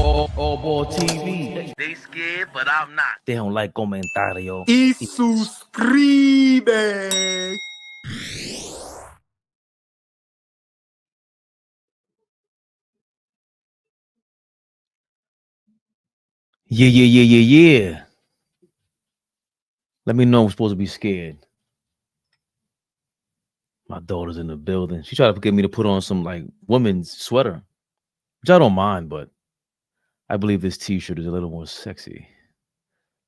AllBall TV. They scared, but I'm not. They don't like comentario. Y suscribe. Yeah. Let me know I'm supposed to be scared. My daughter's in the building. She tried to get me to put on some like women's sweater, which I don't mind, but I believe this t-shirt is a little more sexy.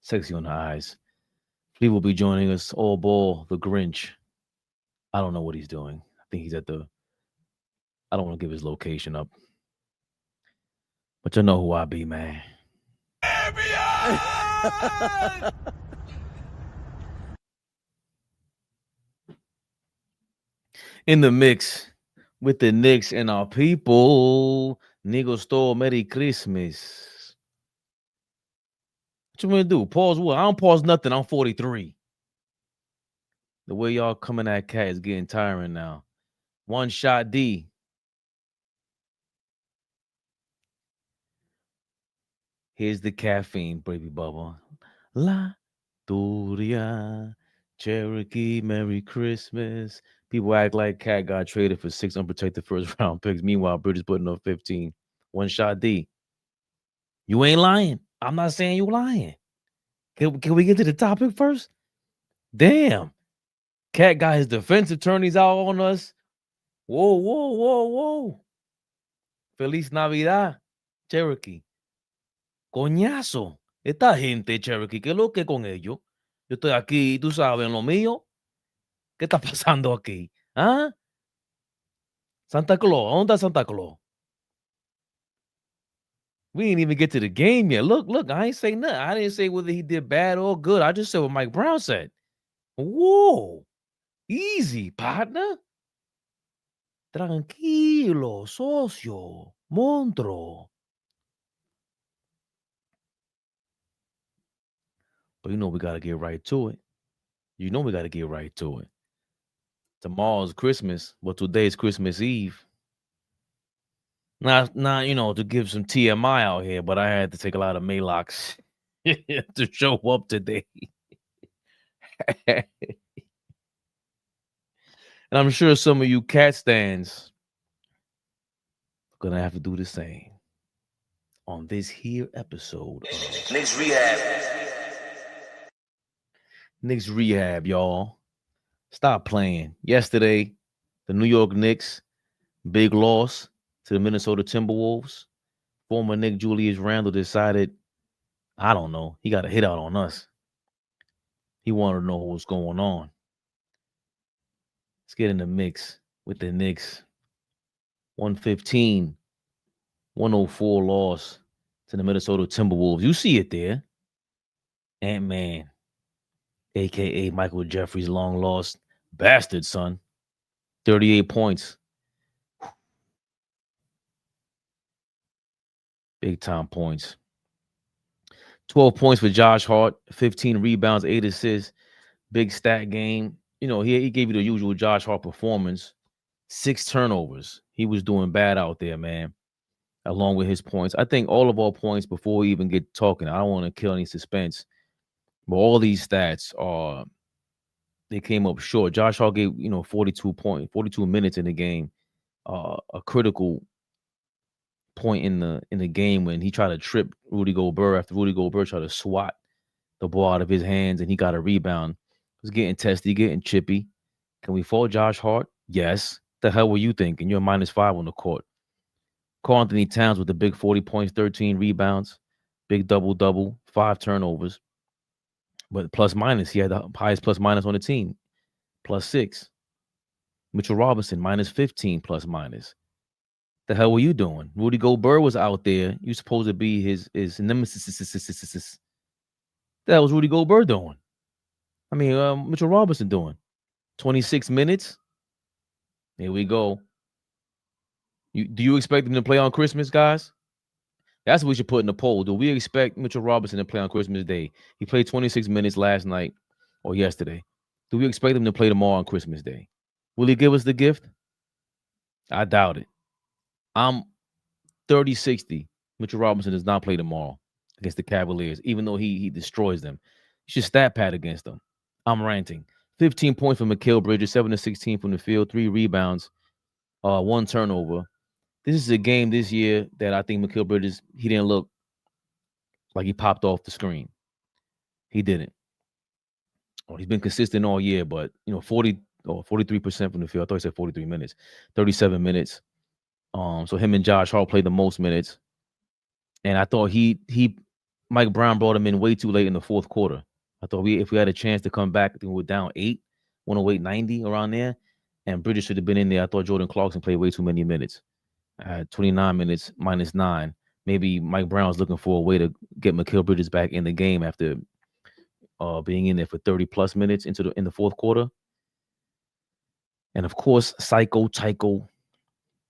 Sexy on the eyes. He will be joining us, AllBall, the Grinch. I don't know what he's doing. I think he's at the... I don't want to give his location up. But you know who I be, man. In the mix with the Knicks and our people. Nigga store Merry Christmas. What you want to do? Pause what? I don't pause nothing. I'm 43. The way y'all coming at cat is getting tiring now. One shot D. Here's the caffeine, baby bubba. La Turia, Cherokee, Merry Christmas. People act like Cat got traded for 6 unprotected first round picks. Meanwhile, Bridges putting up 15. One shot D. You ain't lying. I'm not saying you lying. Can we get to the topic first? Damn. Cat got his defense attorneys out on us. Whoa. Feliz Navidad, Cherokee. Coñazo. Esta gente, Cherokee, ¿qué es lo que con ellos? Yo estoy aquí, tú sabes, en lo mío. ¿Qué está pasando aquí? ¿Ah? Santa Claus. ¿Dónde está Santa Claus? We didn't even get to the game yet. Look, I ain't say nothing. I didn't say whether he did bad or good. I just said what Mike Brown said. Whoa. Easy, partner. Tranquilo, socio. Monstruo. But you know we got to get right to it. Tomorrow's Christmas. Well, today's Christmas Eve. Not, you know, to give some TMI out here, but I had to take a lot of Maalox to show up today. And I'm sure some of you cat stands are going to have to do the same on this here episode of KNICKS Rehab. KNICKS Rehab, y'all. Stop playing. Yesterday, the New York Knicks, big loss to the Minnesota Timberwolves. Former Nick Julius Randle decided, I don't know, he got a hit out on us. He wanted to know what was going on. Let's get in the mix with the Knicks. 115-104 loss to the Minnesota Timberwolves. You see it there. Ant-Man, a.k.a. Michael Jeffrey's long lost bastard son. 38 points. Big time points. 12 points for Josh Hart, 15 rebounds, 8 assists. Big stat game. You know, he gave you the usual Josh Hart performance. 6 turnovers. He was doing bad out there, man, along with his points. I think all of our points, before we even get talking, I don't want to kill any suspense, but all these stats are, they came up short. Josh Hart gave, 42 minutes in the game. A critical point in the game when he tried to trip Rudy Gobert after Rudy Gobert tried to swat the ball out of his hands and he got a rebound. It was getting testy, getting chippy. Can we fault Josh Hart? Yes. The hell were you thinking? You're -5 on the court. Karl-Anthony Towns with the big 40 points, 13 rebounds, big double-double, 5 turnovers. But plus-minus, he had the highest plus-minus on the team, +6. Mitchell Robinson, -15 plus-minus. The hell were you doing? Rudy Gobert was out there. You supposed to be his nemesis. The hell was Rudy Gobert doing? I mean, Mitchell Robinson doing? 26 minutes? Here we go. Do you expect him to play on Christmas, guys? That's what we should put in the poll. Do we expect Mitchell Robinson to play on Christmas Day? He played 26 minutes last night or yesterday. Do we expect him to play tomorrow on Christmas Day? Will he give us the gift? I doubt it. I'm 30-60. Mitchell Robinson does not play tomorrow against the Cavaliers, even though he destroys them. You should stat pad against them. I'm ranting. 15 points from Mikal Bridges, 7 to 16 from the field, 3 rebounds, 1 turnover. This is a game this year that I think Mikal Bridges, he didn't look like he popped off the screen. He didn't. He's been consistent all year, but 40 or 43% from the field. I thought he said 43 minutes, 37 minutes. So him and Josh Hart played the most minutes. And I thought Mike Brown brought him in way too late in the fourth quarter. I thought if we had a chance to come back, I think we were down 8, 108-90 around there, and Bridges should have been in there. I thought Jordan Clarkson played way too many minutes. 29 minutes minus 9. Maybe Mike Brown's looking for a way to get Mikal Bridges back in the game after being in there for 30 plus minutes in the fourth quarter. And of course, Psycho Tycho,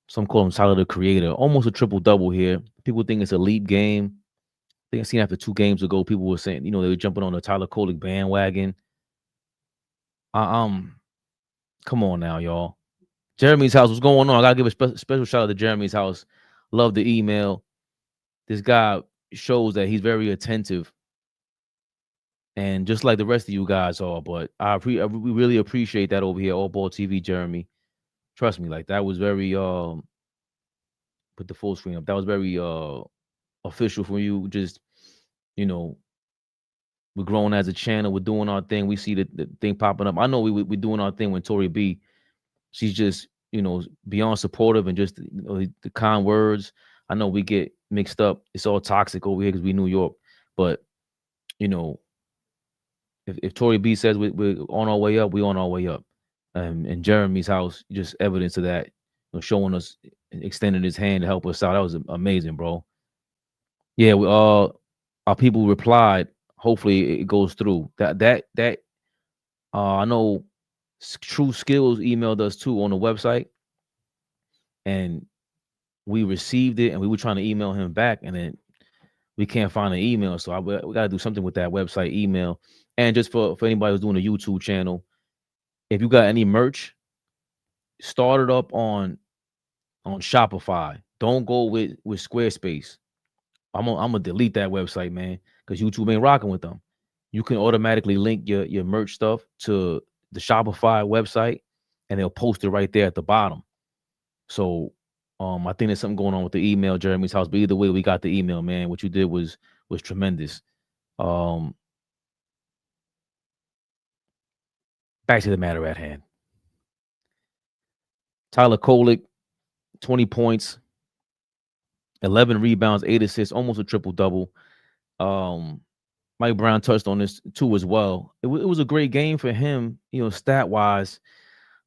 some call him Tyler the Creator, almost a triple double here. People think it's a leap game. I think I seen after 2 games ago, people were saying, they were jumping on the Tyler Kolek bandwagon. Come on now, y'all. Jeremy's house, what's going on? I gotta give a special shout out to Jeremy's house. Love the email. This guy shows that he's very attentive, and just like the rest of you guys are. But we really appreciate that over here, AllBall TV, Jeremy. Trust me, like that was very put the full screen up. That was very official for you. Just we're growing as a channel. We're doing our thing. We see the thing popping up. I know we're doing our thing when Tori B. She's just beyond supportive and just the kind words. I know we get mixed up. It's all toxic over here because we New York. But if Tori B says we're on our way up, we're on our way up. And Jeremy's house, just evidence of that, showing us, extending his hand to help us out. That was amazing, bro. Yeah, our people replied. Hopefully it goes through. That I know True Skills emailed us too on the website, and we received it, and we were trying to email him back, and then we can't find an email. So we got to do something with that website email. And just for anybody who's doing a YouTube channel, if you got any merch, start it up on Shopify. Don't go with Squarespace. I'm gonna delete that website, man, because YouTube ain't rocking with them. You can automatically link your merch stuff to the Shopify website, and they'll post it right there at the bottom. So I think there's something going on with the email, Jeremy's house. But either way, we got the email, man. What you did was tremendous. Back to the matter at hand. Tyler Kolek, 20 points, 11 rebounds, 8 assists, almost a triple-double. Mike Brown touched on this too as well. It was a great game for him, stat-wise.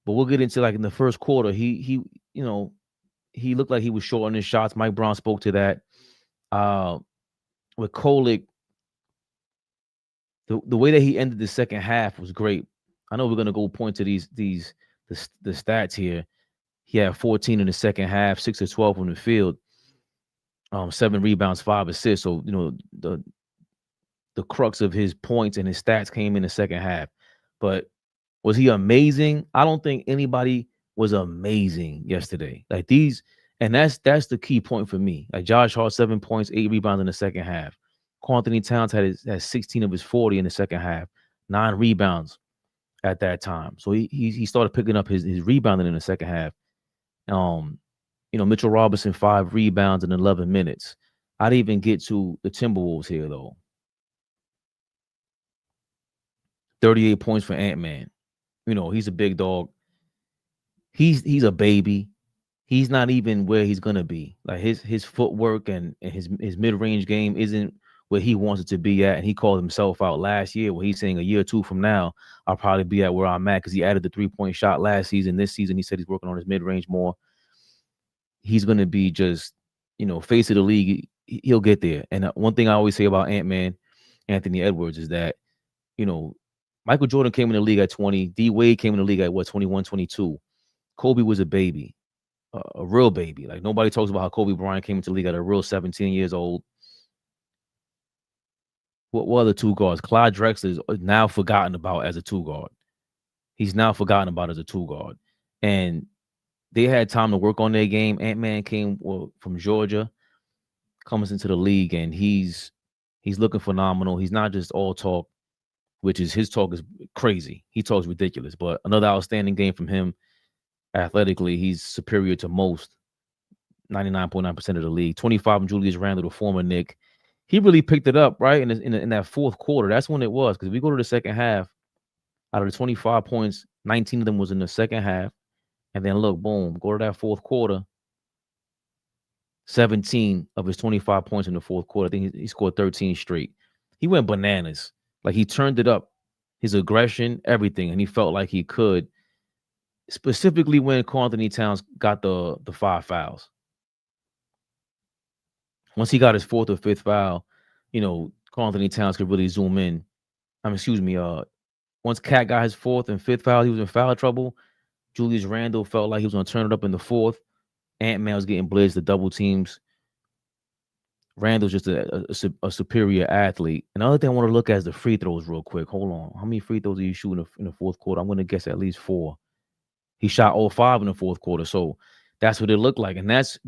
But we'll get into like in the first quarter, he looked like he was short on his shots. Mike Brown spoke to that. With Kolek, the way that he ended the second half was great. I know we're gonna go point to the stats here. He had 14 in the second half, 6 of 12 from the field, 7 rebounds, 5 assists. So the crux of his points and his stats came in the second half. But was he amazing? I don't think anybody was amazing yesterday. Like these, and that's the key point for me. Like Josh Hart, 7 points, 8 rebounds in the second half. Karl-Anthony Towns had 16 of his 40 in the second half, 9 rebounds at that time. So he started picking up his rebounding in the second half. Mitchell Robinson, 5 rebounds in 11 minutes. I'd even get to the Timberwolves here though. 38 points for Ant-Man. He's a big dog. He's a baby. He's not even where he's gonna be. Like his footwork and his mid-range game isn't where he wants it to be at. And he called himself out last year where he's saying a year or two from now, I'll probably be at where I'm at because he added the 3-point shot last season. This season, he said he's working on his mid-range more. He's gonna be just, face of the league. He'll get there. And one thing I always say about Ant-Man, Anthony Edwards, is that, Michael Jordan came in the league at 20. D Wade came in the league at 21, 22. Kobe was a baby, a real baby. Like nobody talks about how Kobe Bryant came into the league at a real 17 years old. What other 2 guards? Clyde Drexler is now forgotten about as a 2 guard. He's now forgotten about as a 2 guard. And they had time to work on their game. Ant-Man came from Georgia. comes into the league, and he's looking phenomenal. He's not just all talk, which is his talk is crazy. He talks ridiculous, but another outstanding game from him. Athletically, he's superior to most, 99.9% of the league. 25 from Julius Randle, the former Knick. He really picked it up, right, in that fourth quarter. That's when it was, because we go to the second half, out of the 25 points, 19 of them was in the second half. And then look, boom, go to that fourth quarter, 17 of his 25 points in the fourth quarter. I think he scored 13 straight. He went bananas. Like, he turned it up, his aggression, everything, and he felt like he could, specifically when Karl-Anthony Towns got the 5 fouls. Once he got his fourth or fifth foul, Karl-Anthony Towns could really zoom in. Once Cat got his fourth and fifth foul, he was in foul trouble. Julius Randle felt like he was going to turn it up in the fourth. Ant-Man was getting blitzed, the double teams. Randle's just a superior athlete. Another thing I want to look at is the free throws real quick. Hold on. How many free throws did he shoot in the fourth quarter? I'm going to guess at least 4. He shot all 5 in the fourth quarter. So that's what it looked like. And that's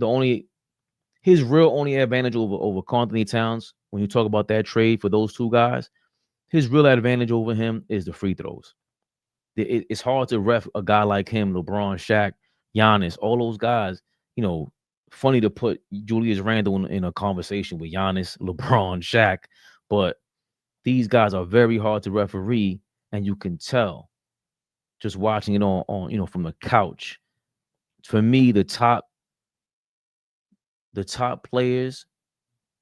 his real only advantage over Karl-Anthony Towns. When you talk about that trade for those two guys, his real advantage over him is the free throws. It's hard to ref a guy like him, LeBron, Shaq, Giannis, all those guys. Funny to put Julius Randle in a conversation with Giannis, LeBron, Shaq, but these guys are very hard to referee, and you can tell just watching it on from the couch. For me, the top players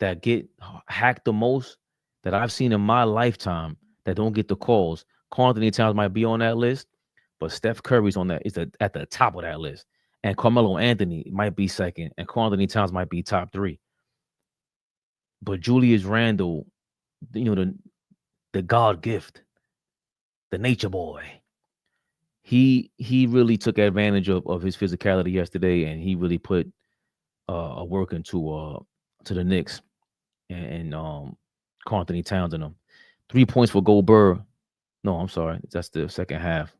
that get hacked the most that I've seen in my lifetime that don't get the calls, Karl-Anthony Towns might be on that list, but Steph Curry's on that. Is at the top of that list. And Carmelo Anthony might be second, and Karl-Anthony Towns might be top 3. But Julius Randle, the God gift, the nature boy, he really took advantage of his physicality yesterday, and he really put a work into to the Knicks and Karl-Anthony Towns in them. 3 points for Goldberg. No, I'm sorry. That's the second half.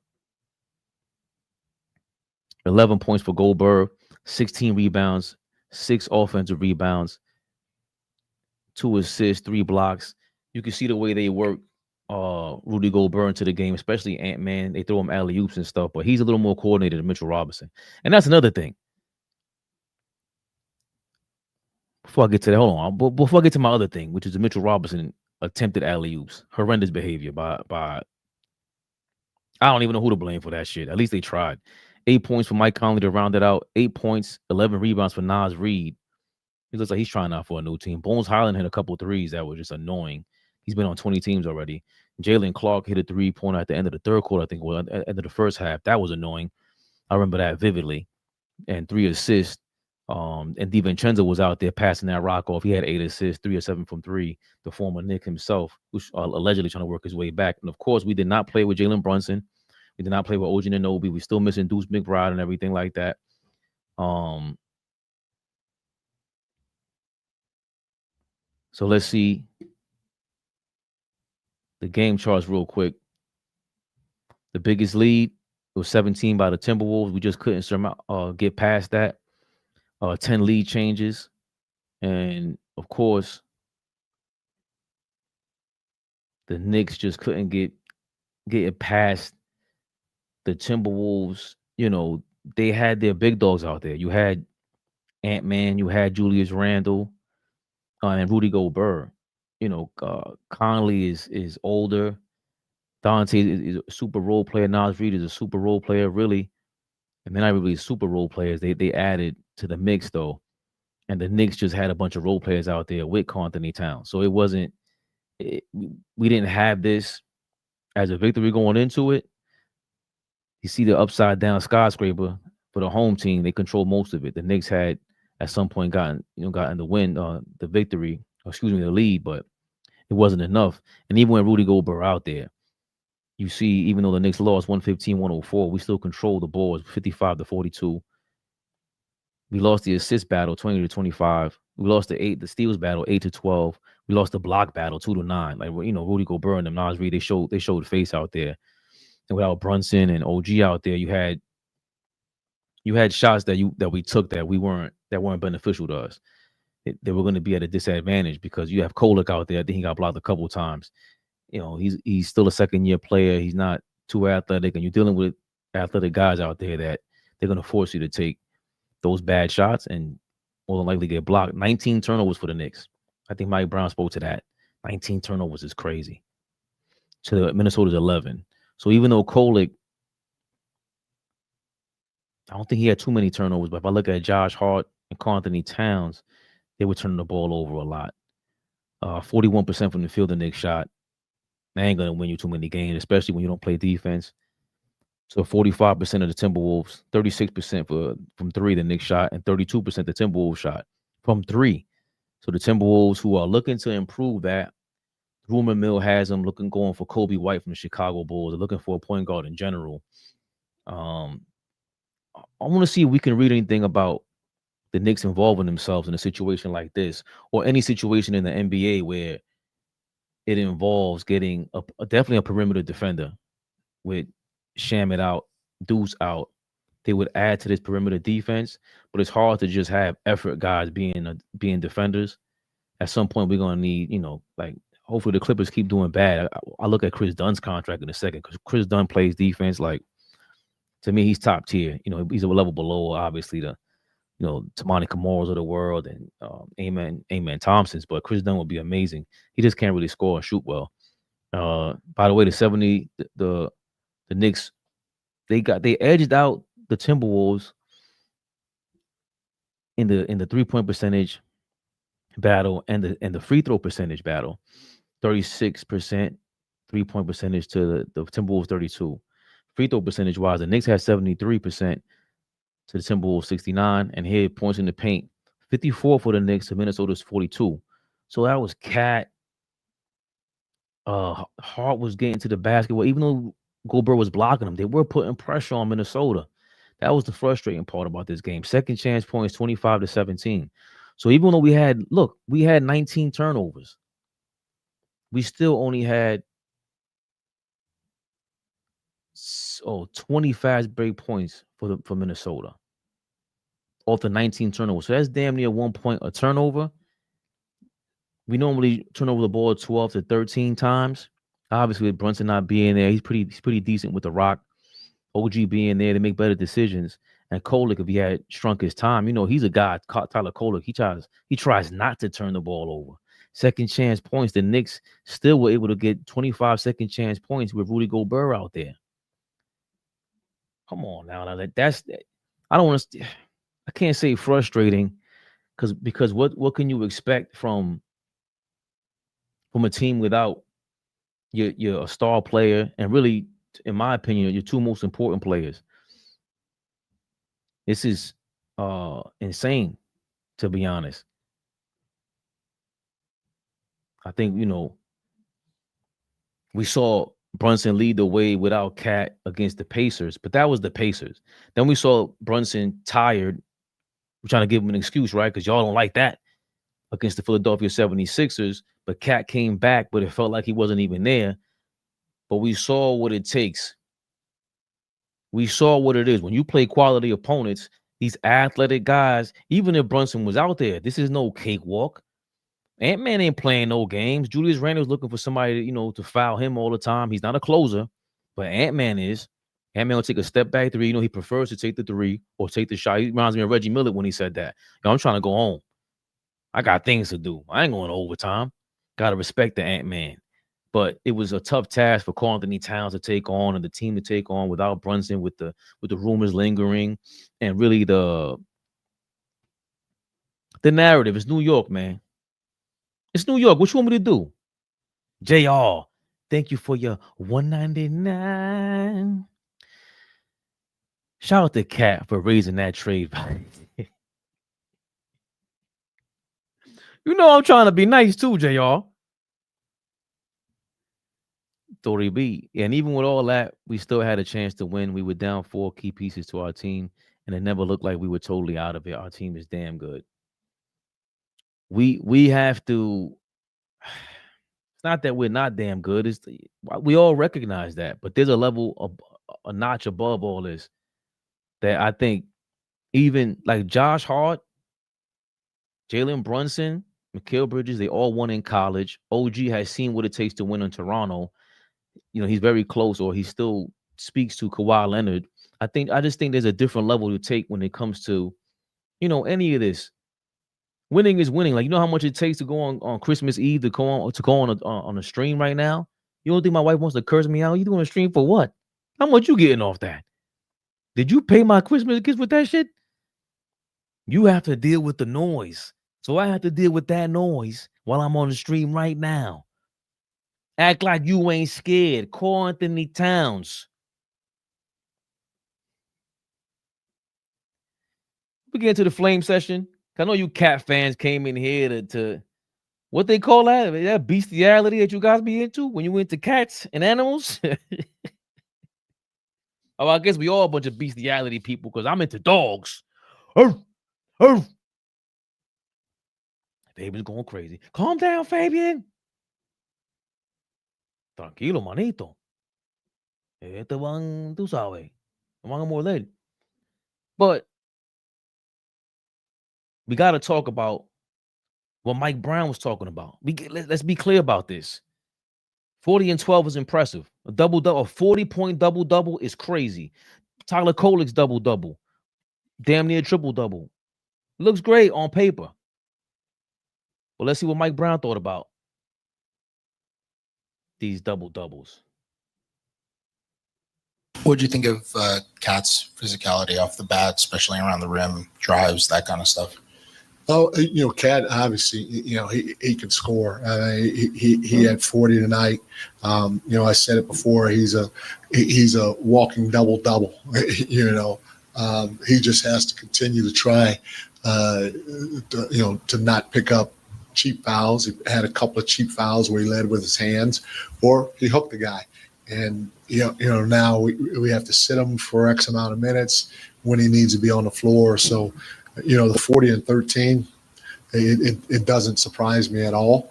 11 points for Goldberg, 16 rebounds, 6 offensive rebounds, 2 assists, 3 blocks. You can see the way they work Rudy Goldberg into the game, especially Ant-Man. They throw him alley-oops and stuff, but he's a little more coordinated than Mitchell Robinson. And that's another thing. Before I get to that, hold on. Before I get to my other thing, which is the Mitchell Robinson attempted alley-oops, horrendous behavior by I don't even know who to blame for that shit. At least they tried. 8 points for Mike Conley to round it out. 8 points, 11 rebounds for Naz Reid. He looks like he's trying out for a new team. Bones Highland hit a couple threes that were just annoying. He's been on 20 teams already. Jalen Clark hit a 3-pointer at the end of the third quarter, I think, or at the end of the first half. That was annoying. I remember that vividly. And 3 assists. And DiVincenzo was out there passing that rock off. He had 8 assists, 3 or 7 from 3. The former Knick himself, who's allegedly trying to work his way back. And of course, we did not play with Jalen Brunson. We did not play with OG Anunoby. We still missing Deuce McBride and everything like that. So let's see the game charts real quick. The biggest lead was 17 by the Timberwolves. We just couldn't get past that. 10 lead changes. And, of course, the Knicks just couldn't get it past the Timberwolves. They had their big dogs out there. You had Ant-Man. You had Julius Randle and Rudy Goldberg. Conley is older. Dante is a super role player. Naz Reid is a super role player, really. And they're not really super role players. They added to the mix, though. And the Knicks just had a bunch of role players out there with Karl-Anthony Towns. So it wasn't we didn't have this as a victory going into it. You see the upside down skyscraper for the home team. They control most of it. The Knicks had at some point gotten the win, the victory, the lead, but it wasn't enough. And even when Rudy Goldberg out there, you see, even though the Knicks lost 115-104, we still controlled the ball 55-42. We lost the assist battle 20-25. We lost the steals battle 8-12. We lost the block battle 2-9. Like, Rudy Goldberg and them, Naz Reid, they showed face out there. And without Brunson and OG out there, you had shots that we took that weren't beneficial to us. they were going to be at a disadvantage because you have Kolek out there. I think he got blocked a couple of times. He's still a second-year player. He's not too athletic, and you're dealing with athletic guys out there that they're going to force you to take those bad shots and more than likely get blocked. 19 turnovers for the Knicks. I think Mike Brown spoke to that. 19 turnovers is crazy. To Minnesota's 11. So even though Kolek, I don't think he had too many turnovers, but if I look at Josh Hart and Karl-Anthony Towns, they were turning the ball over a lot. 41% from the field, the Knicks shot. They ain't going to win you too many games, especially when you don't play defense. So 45% of the Timberwolves, 36% from three, the Knicks shot, and 32% the Timberwolves shot from three. So the Timberwolves, who are looking to improve that, rumor mill has them going for Kobe White from the Chicago Bulls. They're looking for a point guard in general. I want to see if we can read anything about the Knicks involving themselves in a situation like this, or any situation in the NBA where it involves getting definitely a perimeter defender with Shamet out, Deuce out. They would add to this perimeter defense, but it's hard to just have effort guys being defenders. At some point, we're gonna need, hopefully the Clippers keep doing bad. I look at Chris Dunn's contract in a second because Chris Dunn plays defense. Like, to me, he's top tier. He's a level below, obviously, the Tamani Kamara's of the world and Amen Thompson's, but Chris Dunn would be amazing. He just can't really score and shoot well. By the way, the Knicks, they edged out the Timberwolves in the 3-point percentage battle and the free throw percentage battle. 36% 3-point percentage to the Timberwolves 32. Free throw percentage wise, the Knicks had 73% to the Timberwolves 69, and here points in the paint 54 for the Knicks to Minnesota's 42. So that was Cat. Hart was getting to the basketball, even though Goldberg was blocking them. They were putting pressure on Minnesota. That was the frustrating part about this game. Second chance points 25-17. So even though we had 19 turnovers, we still only had 20 fast break points for Minnesota off the 19 turnovers. So that's damn near 1 point a turnover. We normally turn over the ball 12 to 13 times. Obviously, with Brunson not being there, he's pretty decent with the rock. OG being there, they make better decisions. And Kolek, if he had shrunk his time, he's a guy, Tyler Kolek. He tries not to turn the ball over. Second chance points. The Knicks still were able to get 25 second chance points with Rudy Gobert out there. Come on now, I don't want to. I can't say frustrating because what can you expect from a team without your star player and really, in my opinion, your two most important players? This is insane, to be honest. I think, we saw Brunson lead the way without Cat against the Pacers, but that was the Pacers. Then we saw Brunson tired. We're trying to give him an excuse, right? Because y'all don't like that against the Philadelphia 76ers, but Cat came back, but it felt like he wasn't even there. But we saw what it takes. We saw what it is. When you play quality opponents, these athletic guys, even if Brunson was out there, this is no cakewalk. Ant-Man ain't playing no games. Julius Randle's looking for somebody, to foul him all the time. He's not a closer, but Ant-Man is. Ant-Man will take a step back three. He prefers to take the three or take the shot. He reminds me of Reggie Miller when he said that. I'm trying to go home. I got things to do. I ain't going to overtime. Got to respect the Ant-Man. But it was a tough task for Karl-Anthony Towns to take on and the team to take on without Brunson, with the rumors lingering, and really the narrative. It's New York, man. It's New York. What you want me to do? JR, thank you for your $199. Shout out to Cat for raising that trade value. I'm trying to be nice too, JR. 3B. And even with all that, we still had a chance to win. We were down 4 key pieces to our team, and it never looked like we were totally out of it. Our team is damn good. We have to. It's not that we're not damn good. We all recognize that, but there's a level of a notch above all this that I think even like Josh Hart, Jalen Brunson, Mikal Bridges, they all won in college. OG has seen what it takes to win in Toronto. He's very close, or he still speaks to Kawhi Leonard. I just think there's a different level to take when it comes to, any of this. Winning is winning. Like, how much it takes to go on Christmas Eve to go on a stream right now. You don't think my wife wants to curse me out? You doing a stream for what? How much you getting off that? Did you pay my Christmas gifts with that shit? You have to deal with the noise. So I have to deal with that noise while I'm on the stream right now. Act like you ain't scared. Karl-Anthony Towns. We get into the flame session. I know you cat fans came in here to what they call that bestiality that you guys be into when you into cats and animals. Oh, I guess we all a bunch of bestiality people because I'm into dogs. Arf, arf. Fabian's going crazy. Calm down, Fabian. Tranquilo, manito. Tú sabes. Van a morder. But we got to talk about what Mike Brown was talking about. Let's be clear about this. 40 and 12 is impressive. A 40-point double-double is crazy. Tyler Kolek's double-double. Damn near triple-double. Looks great on paper. But let's see what Mike Brown thought about these double-doubles. What do you think of Cat's physicality off the bat, especially around the rim, drives, that kind of stuff? Oh, Cat obviously, he can score. He had 40 tonight. I said it before. He's a walking double. He just has to continue to try, to not pick up cheap fouls. He had a couple of cheap fouls where he led with his hands, or he hooked the guy. And now we have to sit him for X amount of minutes when he needs to be on the floor. So. The 40 and 13, it doesn't surprise me at all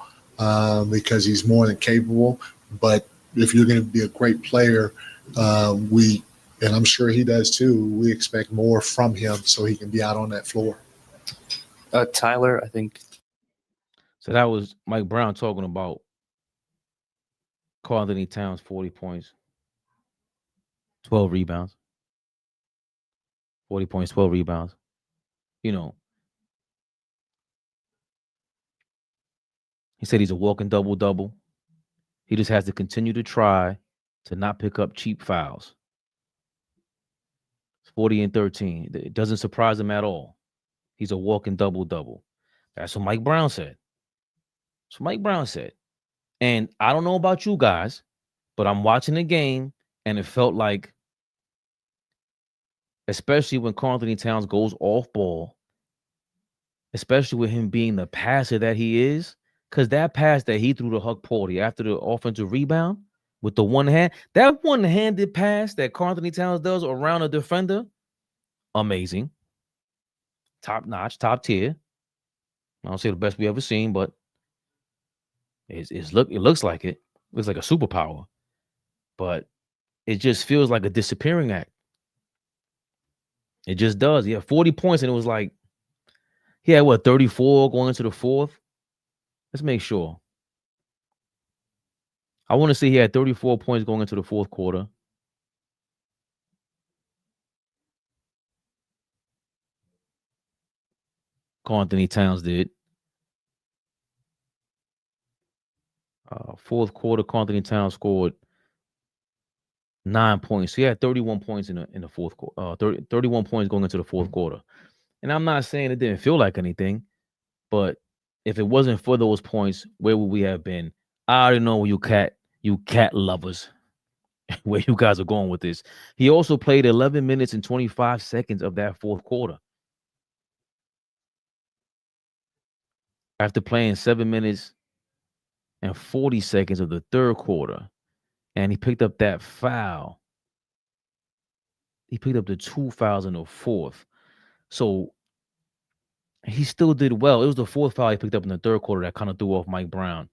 because he's more than capable. But if you're going to be a great player, and I'm sure he does too, we expect more from him so he can be out on that floor. Tyler, I think. So that was Mike Brown talking about Karl-Anthony Towns, 40 points, 12 rebounds. 40 points, 12 rebounds. He said he's a walking double-double. He just has to continue to try to not pick up cheap fouls. 40 and 13. It doesn't surprise him at all. He's a walking double-double. That's what Mike Brown said. And I don't know about you guys, but I'm watching the game, and it felt like, especially when Karl-Anthony Towns goes off ball, especially with him being the passer that he is, because that pass that he threw to Huck Pauly after the offensive rebound with the one hand, that one-handed pass that Karl-Anthony Towns does around a defender, amazing. Top notch, top tier. I don't say the best we ever seen, but it looks like it. It looks like a superpower. But it just feels like a disappearing act. It just does. He had 40 points, and it was like, he had 34 going into the fourth? Let's make sure. I want to say he had 34 points going into the fourth quarter. Karl-Anthony Towns did. Fourth quarter, Karl-Anthony Towns scored 9 points. So he had 31 points in the fourth quarter. 31 points going into the fourth quarter. And I'm not saying it didn't feel like anything, but if it wasn't for those points, where would we have been? I already know you cat lovers, where you guys are going with this. He also played 11 minutes and 25 seconds of that fourth quarter. After playing 7 minutes and 40 seconds of the third quarter, and he picked up that foul. He picked up the 2 fouls in the fourth. So he still did well. It was the fourth foul he picked up in the third quarter that kind of threw off Mike Brown.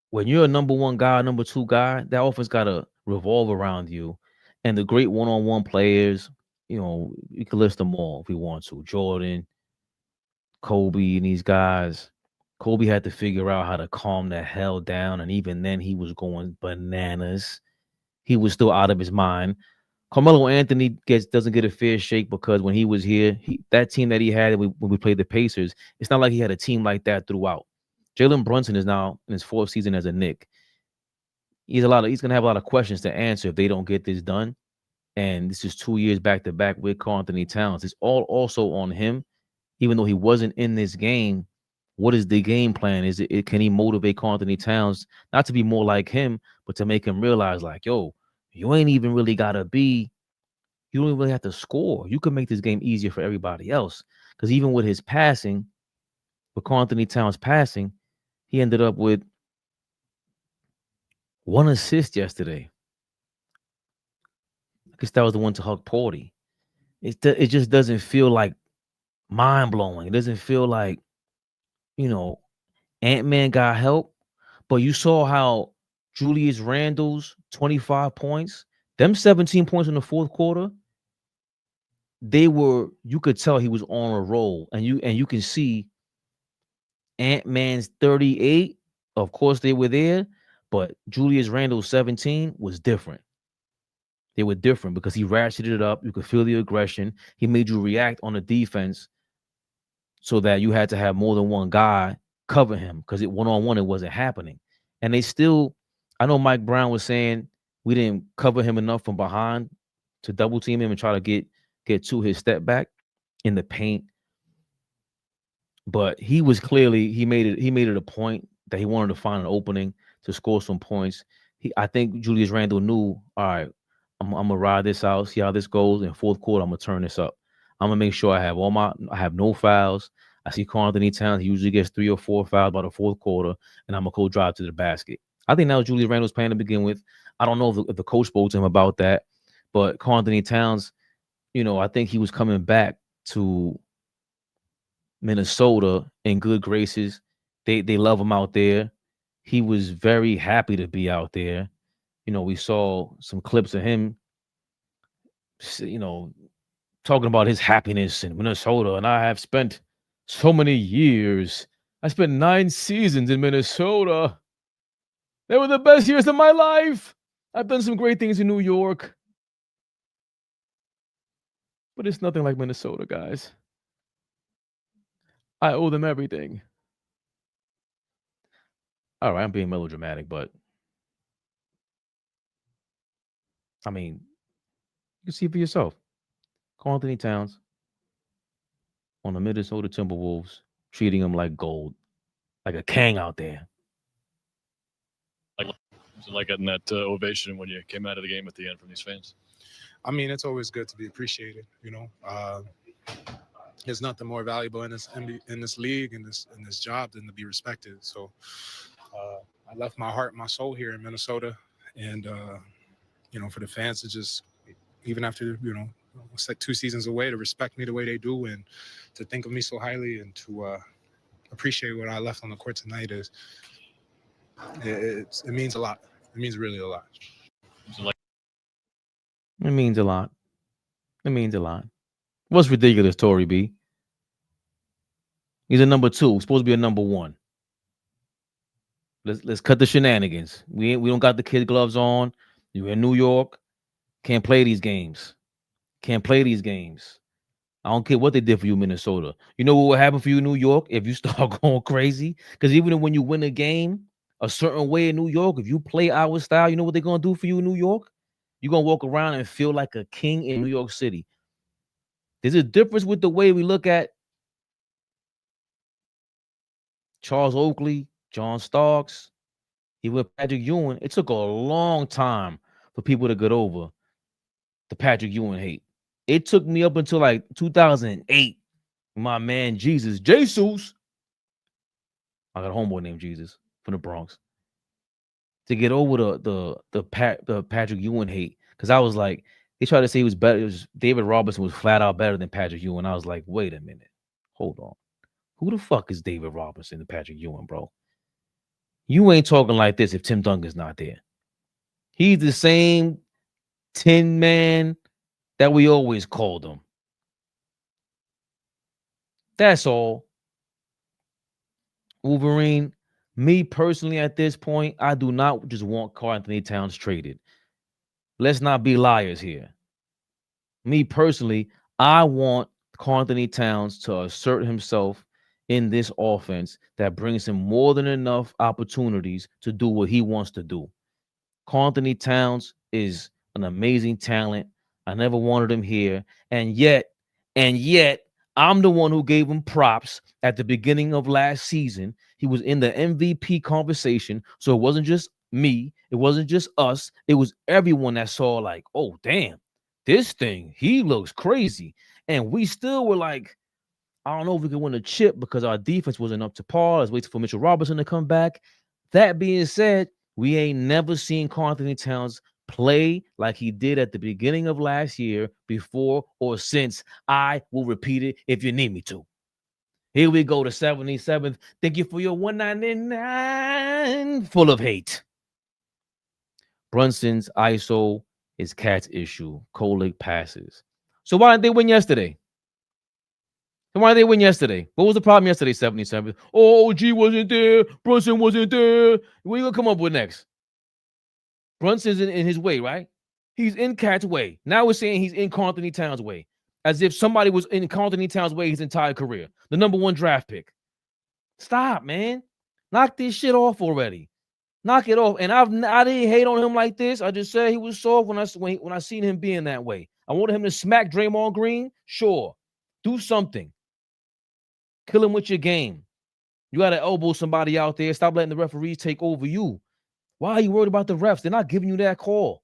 When you're a number one guy, number two guy, that offense got to revolve around you. And the great one-on-one players, we could list them all if we want to. Jordan, Kobe, and these guys. Kobe had to figure out how to calm the hell down, and even then he was going bananas. He was still out of his mind. Carmelo Anthony doesn't get a fair shake because when he was here, that team that he had when we played the Pacers, it's not like he had a team like that throughout. Jalen Brunson is now in his 4th season as a Knick. He's gonna have a lot of questions to answer if they don't get this done. And this is 2 years back to back with Karl-Anthony Towns. It's all also on him, even though he wasn't in this game. What is the game plan? Can he motivate Karl-Anthony Towns not to be more like him, but to make him realize, like, yo, you ain't even really gotta be. You don't really have to score. You can make this game easier for everybody else. Because even with his passing, with Karl-Anthony Towns passing, he ended up with 1 assist yesterday. I guess that was the one to Huck Porty. It just doesn't feel like mind-blowing. It doesn't feel like, Ant-Man got help. But you saw how Julius Randle's 25 points, them 17 points in the 4th quarter, you could tell he was on a roll. And you can see Ant-Man's 38. Of course, they were there. But Julius Randle's 17 was different. They were different because he ratcheted it up. You could feel the aggression. He made you react on the defense so that you had to have more than one guy cover him because one-on-one, it wasn't happening. And I know Mike Brown was saying we didn't cover him enough from behind to double team him and try to get to his step back in the paint. But he made it a point that he wanted to find an opening to score some points. I think Julius Randle knew, all right, I'm gonna ride this out, see how this goes. In 4th quarter, I'm gonna turn this up. I'm gonna make sure I have no fouls. I see Karl-Anthony Towns, he usually gets 3 or 4 fouls by the 4th quarter, and I'm gonna go drive to the basket. I think that was Julius Randle's plan to begin with. I don't know if the coach spoke to him about that, but Karl-Anthony Towns, I think he was coming back to Minnesota in good graces. They love him out there. He was very happy to be out there. We saw some clips of him, talking about his happiness in Minnesota. And I have spent so many years. I spent 9 seasons in Minnesota. They were the best years of my life. I've done some great things in New York. But it's nothing like Minnesota, guys. I owe them everything. All right, I'm being melodramatic, but I mean, you can see for yourself. Karl-Anthony Towns on the Minnesota Timberwolves, treating him like gold, like a king out there. Like getting that ovation when you came out of the game at the end from these fans? I mean, it's always good to be appreciated. There's nothing more valuable in this league, in this job, than to be respected. So I left my heart, my soul here in Minnesota, and for the fans to just, even after it's like 2 seasons away, to respect me the way they do and to think of me so highly and to appreciate what I left on the court tonight it means a lot. It means really a lot. It means a lot. It means a lot. What's ridiculous, Tory B? He's a number 2. He's supposed to be a number 1. Let's cut the shenanigans. We don't got the kid gloves on. You're in New York. Can't play these games. Can't play these games. I don't care what they did for you, Minnesota. You know what will happen for you in New York if you start going crazy? Because even when you win a game a certain way in New York, if you play our style, you know what they're going to do for you in New York? You're going to walk around and feel like a king in New York City. There's a difference with the way we look at Charles Oakley, John Starks, even with Patrick Ewing. It took a long time for people to get over the Patrick Ewing hate. It took me up until like 2008. My man Jesus, I got a homeboy named Jesus from the Bronx, to get over the Patrick Ewing hate. Because I was like, they tried to say he was better. David Robinson was flat out better than Patrick Ewing. I was like, wait a minute. Hold on. Who the fuck is David Robinson and Patrick Ewing, bro? You ain't talking like this if Tim Duncan's not there. He's the same tin man that we always called him. That's all. Wolverine, me personally at this point, I do not just want Karl-Anthony Towns traded. Let's not be liars here. Me personally, I want Karl-Anthony Towns to assert himself in this offense that brings him more than enough opportunities to do what he wants to do. Karl-Anthony Towns is an amazing talent. I never wanted him here. And yet, I'm the one who gave him props at the beginning of last season. He was in the MVP conversation. So it wasn't just me. It wasn't just us. It was everyone that saw like, oh, damn, this thing, he looks crazy. And we still were like, I don't know if we can win a chip because our defense wasn't up to par. Let's wait for Mitchell Robinson to come back. That being said, we ain't never seen Karl-Anthony Towns play like he did at the beginning of last year, before or since. I will repeat it if you need me to. Here we go, the 77th. Thank you for your 199. Full of hate. Brunson's ISO is Cat's issue. Kolek passes. So why didn't they win yesterday? And why did they win yesterday? What was the problem yesterday, 77? Oh, OG wasn't there. Brunson wasn't there. What are you going to come up with next? Brunson's in his way, right? He's in Cat's way. Now we're saying he's in Karl-Anthony Towns' way. As if somebody was in Karl-Anthony Towns' way his entire career. The #1 draft pick. Stop, man. Knock this shit off already. Knock it off. And I didn't hate on him like this. I just said he was soft when I seen him being that way. I wanted him to smack Draymond Green. Sure. Do something. Kill him with your game. You got to elbow somebody out there. Stop letting the referees take over you. Why are you worried about the refs? They're not giving you that call.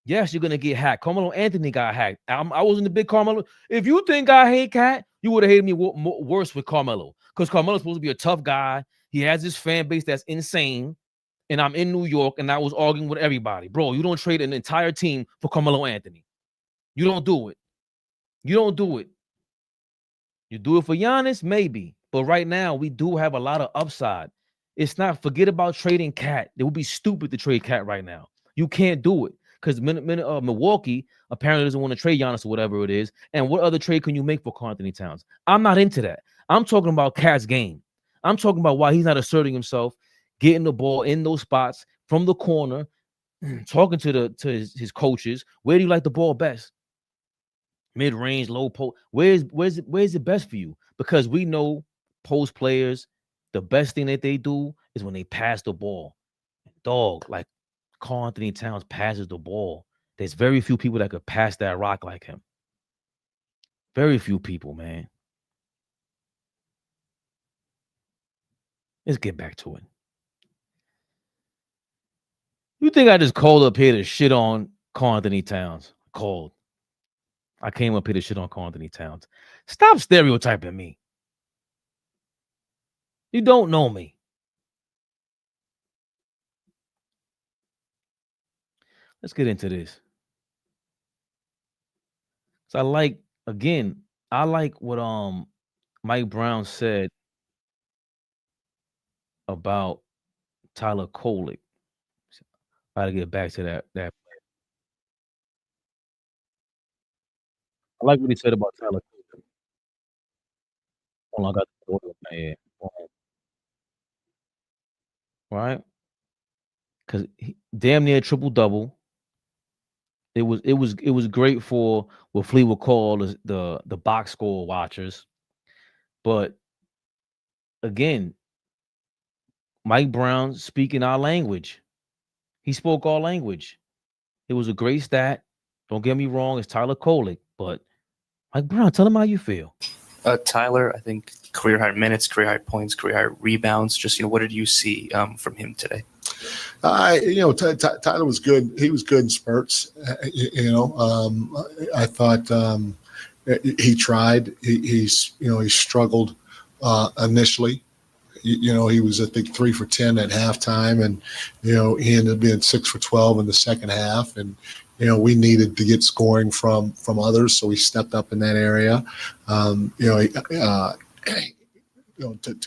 Yes, you're going to get hacked. Carmelo Anthony got hacked. I wasn't a big Carmelo. If you think I hate Cat, you would have hated me worse with Carmelo. Because Carmelo's supposed to be a tough guy. He has this fan base that's insane. And I'm in New York, and I was arguing with everybody. Bro, you don't trade an entire team for Carmelo Anthony. You don't do it. You don't do it. You do it for Giannis, maybe. But right now, we do have a lot of upside. It's not, forget about trading Cat. It would be stupid to trade Cat right now. You can't do it because Milwaukee apparently doesn't want to trade Giannis or whatever it is. And what other trade can you make for Karl-Anthony Towns? I'm not into that. I'm talking about Cat's game. I'm talking about why he's not asserting himself, getting the ball in those spots from the corner, talking to his coaches. Where do you like the ball best? Mid-range, low post. Where's it best for you? Because we know post players, the best thing that they do is when they pass the ball. Dog, like Karl-Anthony Towns passes the ball. There's very few people that could pass that rock like him. Very few people, man. Let's get back to it. You think I just called up here to shit on Karl-Anthony Towns? Called. I came up here to shit on Karl-Anthony Towns. Stop stereotyping me. You don't know me. Let's get into this. So I like what Mike Brown said about Tyler Kolek. Try to get back to that. I like what he said about Tyler Kolek. Hold on, I got the order in my head. Right? Because damn near triple-double. It was great for what Flea would call the box score watchers. But again, Mike Brown speaking our language. He spoke our language. It was a great stat. Don't get me wrong, it's Tyler Kolek, but Mike Brown, tell him how you feel. Tyler, I think career high minutes, career high points, career high rebounds. Just, what did you see from him today? Tyler was good. He was good in spurts. I thought he tried. He struggled initially. He was, I think, 3 for 10 at halftime, and he ended up being 6 for 12 in the second half. And we needed to get scoring from others, so he stepped up in that area. To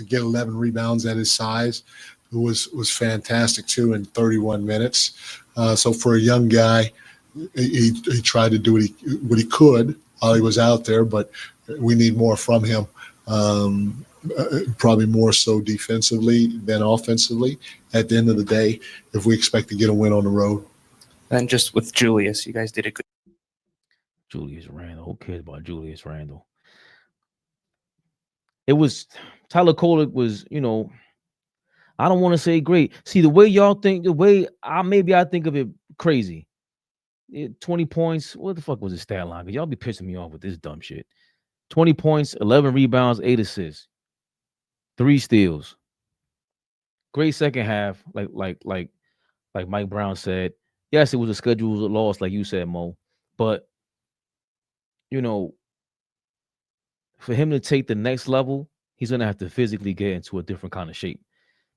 get 11 rebounds at his size was fantastic too in 31 minutes. So for a young guy, he tried to do what he could while he was out there, but we need more from him. Probably more so defensively than offensively at the end of the day, if we expect to get a win on the road. And just with Julius, you guys did a good. Julius Randle. Who cares about Julius Randle? It was Tyler Kolek was, I don't want to say great. See, the way y'all think, the way I think of it crazy. 20 points. What the fuck was his stat line? Because y'all be pissing me off with this dumb shit. 20 points, 11 rebounds, 8 assists, 3 steals. Great second half, like Mike Brown said. Yes, it was a scheduled loss, like you said, Mo. But for him to take the next level, he's gonna have to physically get into a different kind of shape.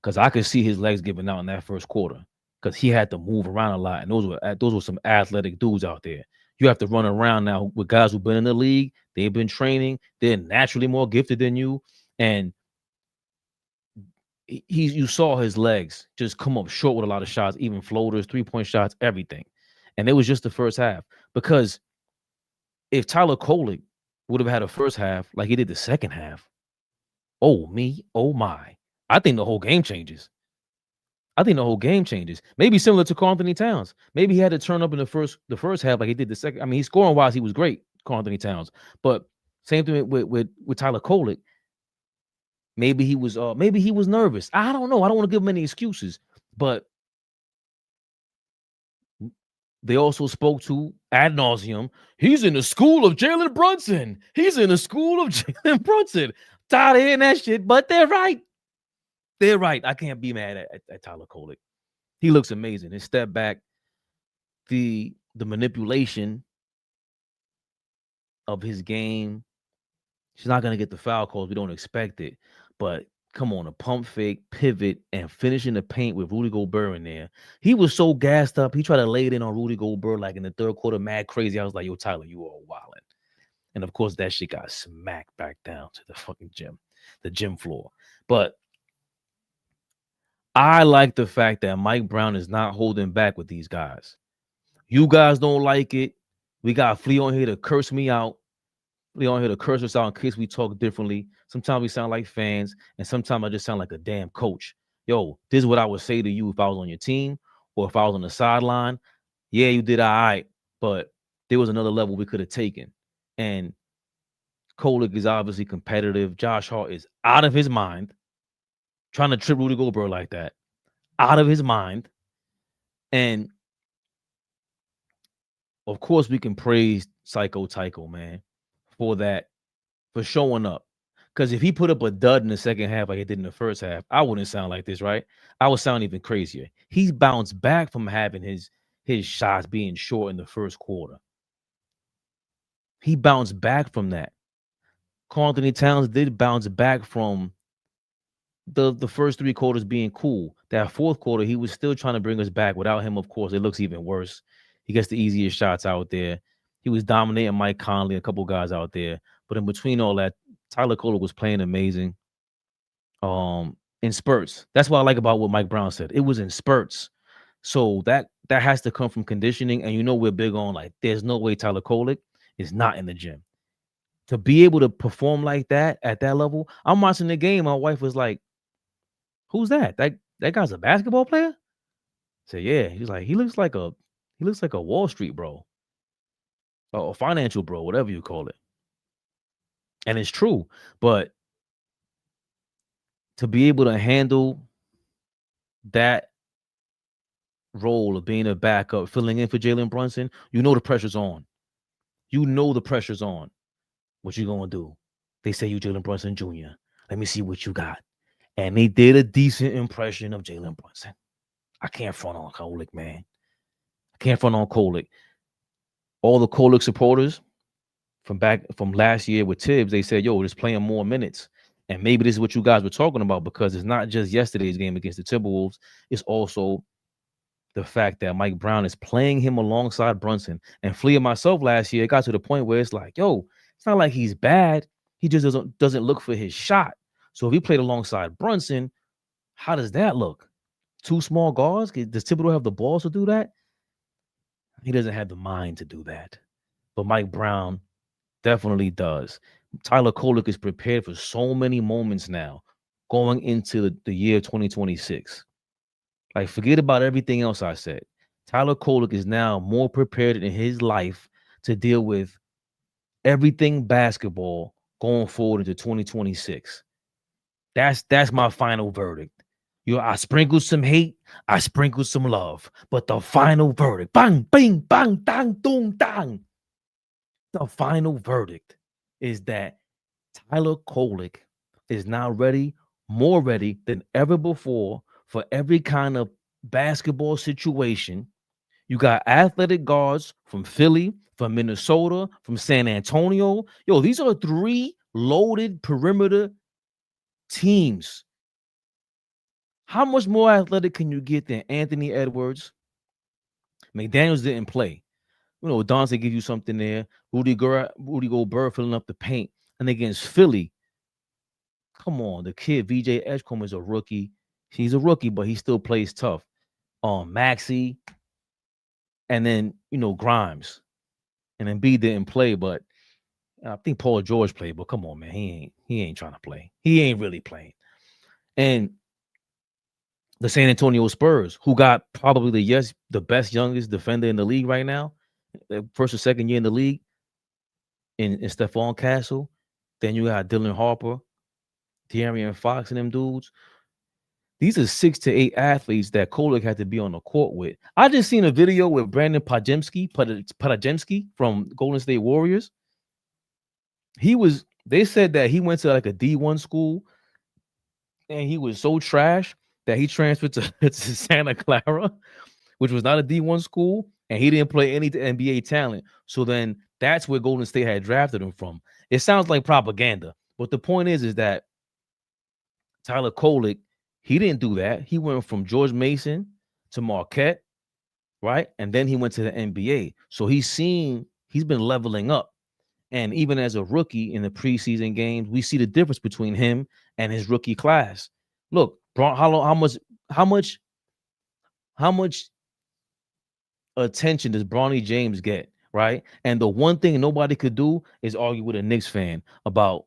Because I could see his legs giving out in that first quarter. Because he had to move around a lot, and those were some athletic dudes out there. You have to run around now with guys who've been in the league. They've been training. They're naturally more gifted than you, and you saw his legs just come up short with a lot of shots, even floaters, 3-point shots, everything. And it was just the first half. Because if Tyler Kolek would have had a first half like he did the second half, oh my, I think the whole game changes. Maybe similar to Karl-Anthony Towns. Maybe he had to turn up in the first half like he did the second. I mean, he's scoring wise, he was great, Karl-Anthony Towns. But same thing with Tyler Kolek. Maybe he was nervous. I don't know. I don't want to give him any excuses. But they also spoke to ad nauseum. He's in the school of Jalen Brunson. Tired of hearing that shit, but they're right. I can't be mad at Tyler Kolek. He looks amazing. His step back, the manipulation of his game. She's not going to get the foul calls. We don't expect it. But come on, a pump fake, pivot, and finishing the paint with Rudy Gobert in there. He was so gassed up. He tried to lay it in on Rudy Gobert like in the third quarter, mad crazy. I was like, yo, Tyler, you are wildin'. And of course, that shit got smacked back down to the fucking gym floor. But I like the fact that Mike Brown is not holding back with these guys. You guys don't like it. We got Flea on here to curse me out. Flea on here to curse us out in case we talk differently. Sometimes we sound like fans, and sometimes I just sound like a damn coach. Yo, this is what I would say to you if I was on your team or if I was on the sideline. Yeah, you did all right, but there was another level we could have taken. And Kolek is obviously competitive. Josh Hart is out of his mind. Trying to trip Rudy Gobert like that. Out of his mind. And of course, we can praise Psycho Tycho, man, for that, for showing up. Because if he put up a dud in the second half like he did in the first half, I wouldn't sound like this, right? I would sound even crazier. He's bounced back from having his shots being short in the first quarter. He bounced back from that. Karl-Anthony Towns did bounce back from the first 3 quarters being cool. That fourth quarter, he was still trying to bring us back. Without him, of course, it looks even worse. He gets the easiest shots out there. He was dominating Mike Conley, a couple guys out there. But in between all that, Tyler Kolek was playing amazing. In spurts. That's what I like about what Mike Brown said. It was in spurts. So that has to come from conditioning. And we're big on, like, there's no way Tyler Kolek is not in the gym. To be able to perform like that at that level, I'm watching the game. My wife was like, "Who's that? That guy's a basketball player?" I said, "Yeah." He's like, he looks like a Wall Street bro, or a financial bro, whatever you call it. And it's true, but to be able to handle that role of being a backup, filling in for Jalen Brunson, the pressure's on. The pressure's on. What you gonna do? They say you Jalen Brunson Jr. Let me see what you got. And they did a decent impression of Jalen Brunson. I can't front on Kolek, man. I can't front on Kolek. All the Kolek supporters from last year with Tibbs, they said, yo, just playing more minutes. And maybe this is what you guys were talking about, because it's not just yesterday's game against the Timberwolves. It's also the fact that Mike Brown is playing him alongside Brunson. And Flea and myself last year, it got to the point where it's like, yo, it's not like he's bad. He just doesn't look for his shot. So if he played alongside Brunson, how does that look? 2 small guards? Does Thibodeau have the balls to do that? He doesn't have the mind to do that. But Mike Brown definitely does. Tyler Kolek is prepared for so many moments now going into the year 2026. Like, forget about everything else I said. Tyler Kolek is now more prepared in his life to deal with everything basketball going forward into 2026. That's my final verdict. I sprinkled some hate, I sprinkled some love, but the final verdict, bang, bing, bang, dang, dong, dang. The final verdict is that Tyler Kolek is now ready, more ready than ever before for every kind of basketball situation. You got athletic guards from Philly, from Minnesota, from San Antonio. Yo, these are 3 loaded perimeter teams. How much more athletic can you get than Anthony Edwards? McDaniels didn't play. Dante give you something there. Rudy Gobert filling up the paint. And against Philly, come on, the kid VJ Edgecombe is a rookie. He's a rookie, but he still plays tough. Maxey, and then Grimes, and then B didn't play, but I think Paul George played. But come on, man, he ain't trying to play. He ain't really playing. And the San Antonio Spurs, who got probably the best youngest defender in the league right now, first or second year in the league, in Stephon Castle. Then you got Dylan Harper, De'Aaron Fox, and them dudes. These are 6 to 8 athletes that Kolek had to be on the court with. I just seen a video with Brandon Podajemski from Golden State Warriors. They said that he went to like a D1 school and he was so trash that he transferred to Santa Clara, which was not a D1 school, and he didn't play any NBA talent. So then that's where Golden State had drafted him from. It sounds like propaganda, but the point is that Tyler Kolek, he didn't do that. He went from George Mason to Marquette, right? And then he went to the NBA. So he's been leveling up. And even as a rookie in the preseason games, we see the difference between him and his rookie class. Look, how much attention does Bronny James get, right? And the one thing nobody could do is argue with a Knicks fan about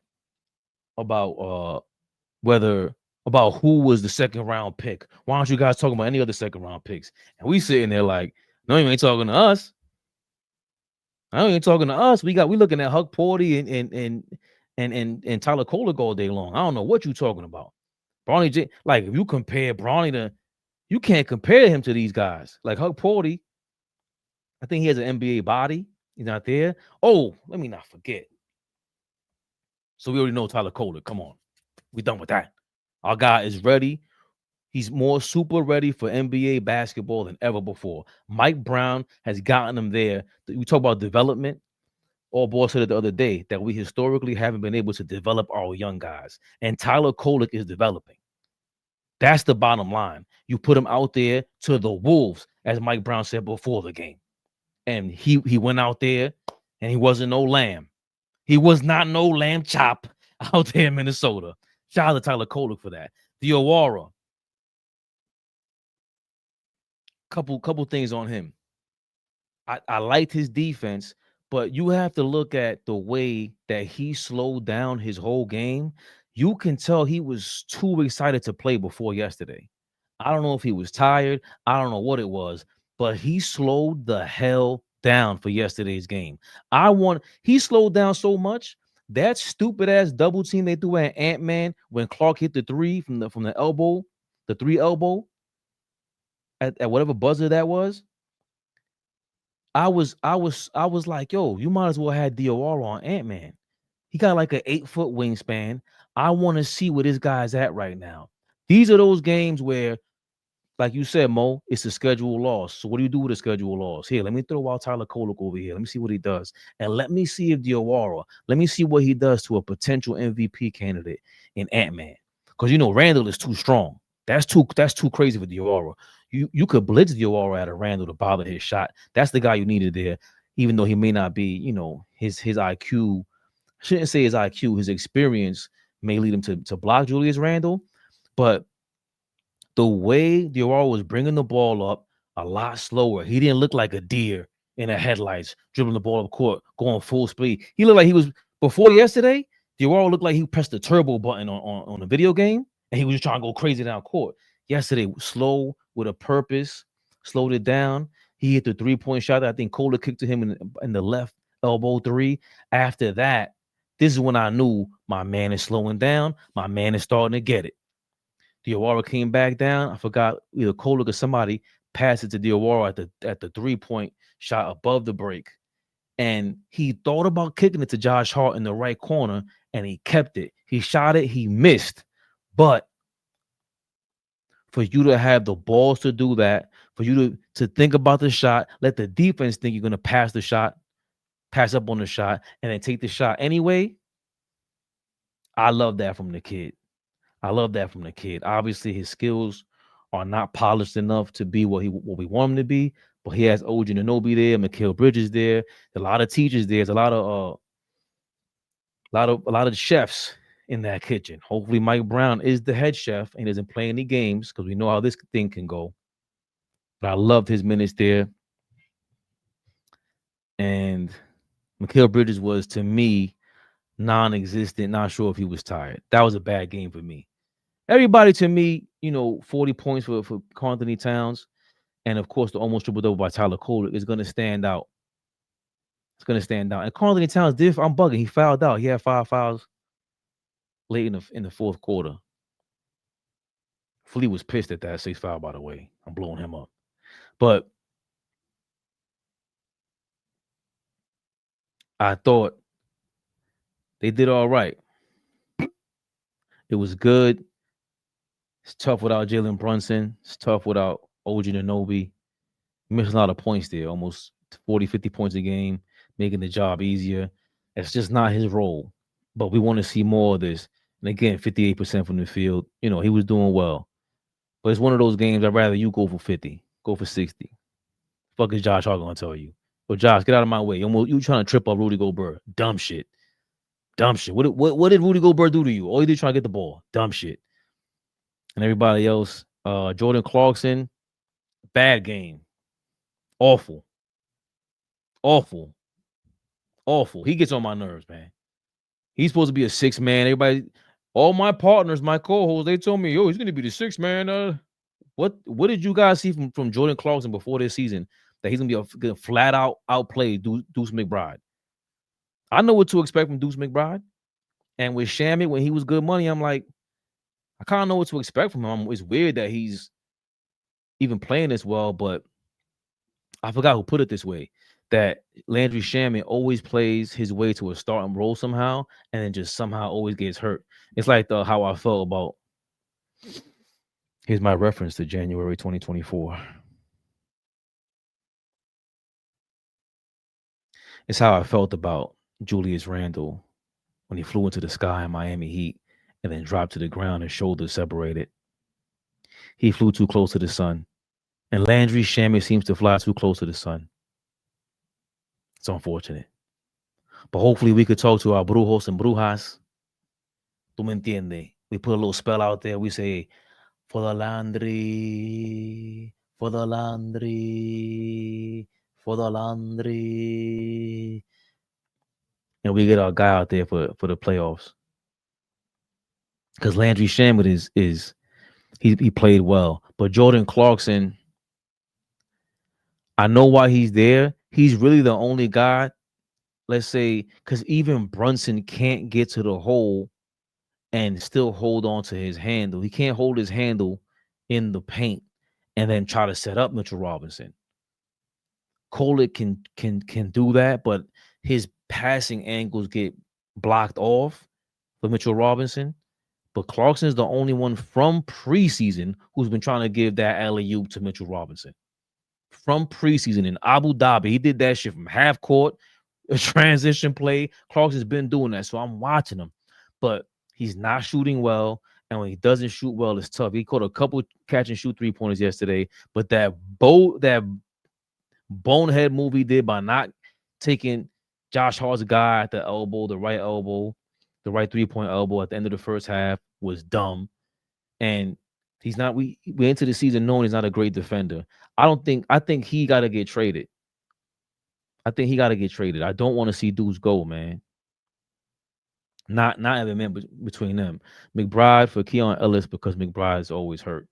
who was the second round pick. Why aren't you guys talking about any other second round picks? And we sitting there like, no, you ain't talking to us. I ain't talking to us. We looking at Huck Porty and Tyler Kolek all day long. I don't know what you talking about. Bronny J, like if you compare Bronny you can't compare him to these guys. Like Huck Porty, I think he has an NBA body. He's not there. Oh, let me not forget. So we already know Tyler Kolek. Come on. We done with that. Our guy is ready. He's more super ready for NBA basketball than ever before. Mike Brown has gotten him there. We talk about development. AllBall said it the other day that we historically haven't been able to develop our young guys. And Tyler Kolek is developing. That's the bottom line. You put him out there to the Wolves, as Mike Brown said before the game. And he went out there and he wasn't no lamb. He was not no lamb chop out there in Minnesota. Shout out to Tyler Kolek for that. Diawara. Couple things on him. I liked his defense, but you have to look at the way that he slowed down his whole game. You can tell he was too excited to play before yesterday. I don't know if he was tired. I don't know what it was, but he slowed the hell down for yesterday's game. He slowed down so much. That stupid ass double team they threw at Ant-Man when Clark hit the 3 from the elbow, the 3 elbow at whatever buzzer that was. I was like, yo, you might as well have Diawara on Ant-Man. He got like an 8-foot wingspan. I want to see where this guy's at right now. These are those games where, like you said, Mo, it's a schedule loss. So what do you do with a schedule loss? Here, let me throw out Tyler Kolek over here. Let me see what he does. And let me see if Diawara, let me see what he does to a potential MVP candidate in Ant-Man. Because, Randall is too strong. That's too crazy for Diawara. You could blitz Diawara at a Randall to bother his shot. That's the guy you needed there, even though he may not be, his IQ. I shouldn't say his IQ. His experience may lead him to block Julius Randle. But the way Diawara was bringing the ball up a lot slower, he didn't look like a deer in the headlights, dribbling the ball up court, going full speed. He looked like he was before yesterday. Diawara looked like he pressed the turbo button on a video game, and he was just trying to go crazy down court. Yesterday, slow with a purpose, slowed it down. He hit the 3-point shot that I think Kolek kicked to him in the left elbow 3. After that, this is when I knew my man is slowing down. My man is starting to get it. Diawara came back down. I forgot either Kolek or somebody passed it to Diawara at the 3-point shot above the break. And he thought about kicking it to Josh Hart in the right corner, and he kept it. He shot it. He missed. But for you to have the balls to do that, for you to think about the shot, let the defense think you're going to pass the shot, pass up on the shot, and then take the shot anyway, I love that from the kid. I love that from the kid. Obviously, his skills are not polished enough to be what we want him to be, but he has OG Anunoby there, Mikal Bridges there, a lot of teachers there. There's a lot of chefs in that kitchen. Hopefully, Mike Brown is the head chef and doesn't play any games because we know how this thing can go. But I loved his minutes there. And Mikal Bridges was, to me, non-existent. Not sure if he was tired. That was a bad game for me. Everybody, to me, 40 points for Karl-Anthony Towns. And, of course, the almost triple-double by Tyler Kolek is going to stand out. It's going to stand out. And Karl-Anthony Towns did. I'm bugging. He fouled out. He had 5 fouls late in the fourth quarter. Flea was pissed at that 6 foul, by the way. I'm blowing him up. But I thought they did all right. It was good. It's tough without Jalen Brunson. It's tough without OG Anunoby. Missing a lot of points there, almost 40, 50 points a game, making the job easier. It's just not his role. But we want to see more of this. And again, 58% from the field. He was doing well. But it's one of those games I'd rather you go for 50, go for 60. Fuck is Josh Hart going to tell you? Well, Josh, get out of my way. You trying to trip up Rudy Gobert. Dumb shit. Dumb shit. What did Rudy Gobert do to you? All you did trying to get the ball. Dumb shit. And everybody else, Jordan Clarkson, bad game. Awful. Awful. Awful. He gets on my nerves, man. He's supposed to be a 6 man. Everybody, all my partners, my co-hosts, they told me, yo, he's going to be the 6 man. What did you guys see from Jordan Clarkson before this season that he's going to be a flat out outplay Deuce McBride? I know what to expect from Deuce McBride. And with Shamit, when he was good money, I'm like, I kind of know what to expect from him. It's weird that he's even playing this well, but I forgot who put it this way, that Landry Shamet always plays his way to a starting role somehow, and then just somehow always gets hurt. It's like how I felt about, here's my reference to January 2024. It's how I felt about Julius Randle when he flew into the sky in Miami Heat and then dropped to the ground and shoulders separated. He flew too close to the sun. And Landry Shamet seems to fly too close to the sun. It's unfortunate. But hopefully we could talk to our brujos and brujas. Tú me entiendes? We put a little spell out there. We say, for the laundry, for the laundry, for the laundry. And we get our guy out there for the playoffs. Because Landry Shamet he played well. But Jordan Clarkson, I know why he's there. He's really the only guy, let's say, because even Brunson can't get to the hole and still hold on to his handle. He can't hold his handle in the paint and then try to set up Mitchell Robinson. Kolek can do that, but his passing angles get blocked off for Mitchell Robinson. But Clarkson is the only one from preseason who's been trying to give that alley-oop to Mitchell Robinson. From preseason in Abu Dhabi, he did that shit from half court, a transition play. Clarkson's been doing that, so I'm watching him. But he's not shooting well, and when he doesn't shoot well, it's tough. He caught a couple catch-and-shoot three-pointers yesterday, but that bonehead move he did by not taking Josh Hart's guy at the elbow, the right 3-point elbow at the end of the first half was dumb. And he's not, we into the season knowing he's not a great defender. I think he got to get traded. I think he got to get traded. I don't want to see dudes go, man. Not every man between them. McBride for Keon Ellis because McBride is always hurt.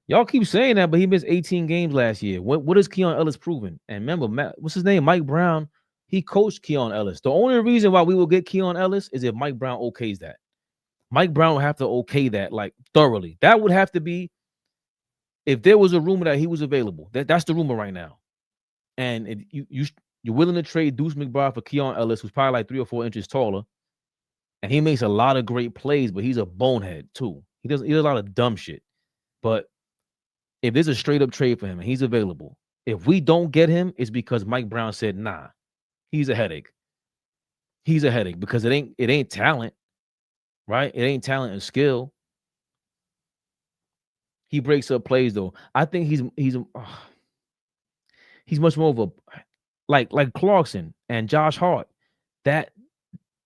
Y'all keep saying that, but he missed 18 games last year. What is Keon Ellis proven? And remember, what's his name? Mike Brown. He coached Keon Ellis. The only reason why we will get Keon Ellis is if Mike Brown okays that. Mike Brown will have to okay that like thoroughly. That would have to be if there was a rumor that he was available. That's the rumor right now. And if you're willing to trade Deuce McBride for Keon Ellis, who's probably like 3 or 4 inches taller, and he makes a lot of great plays, but he's a bonehead too. He does a lot of dumb shit. But if there's a straight up trade for him and he's available, if we don't get him, it's because Mike Brown said, nah, he's a headache. He's a headache because it ain't talent, right? It ain't talent and skill. He breaks up plays though. I think he's much more of a like Clarkson and Josh Hart. That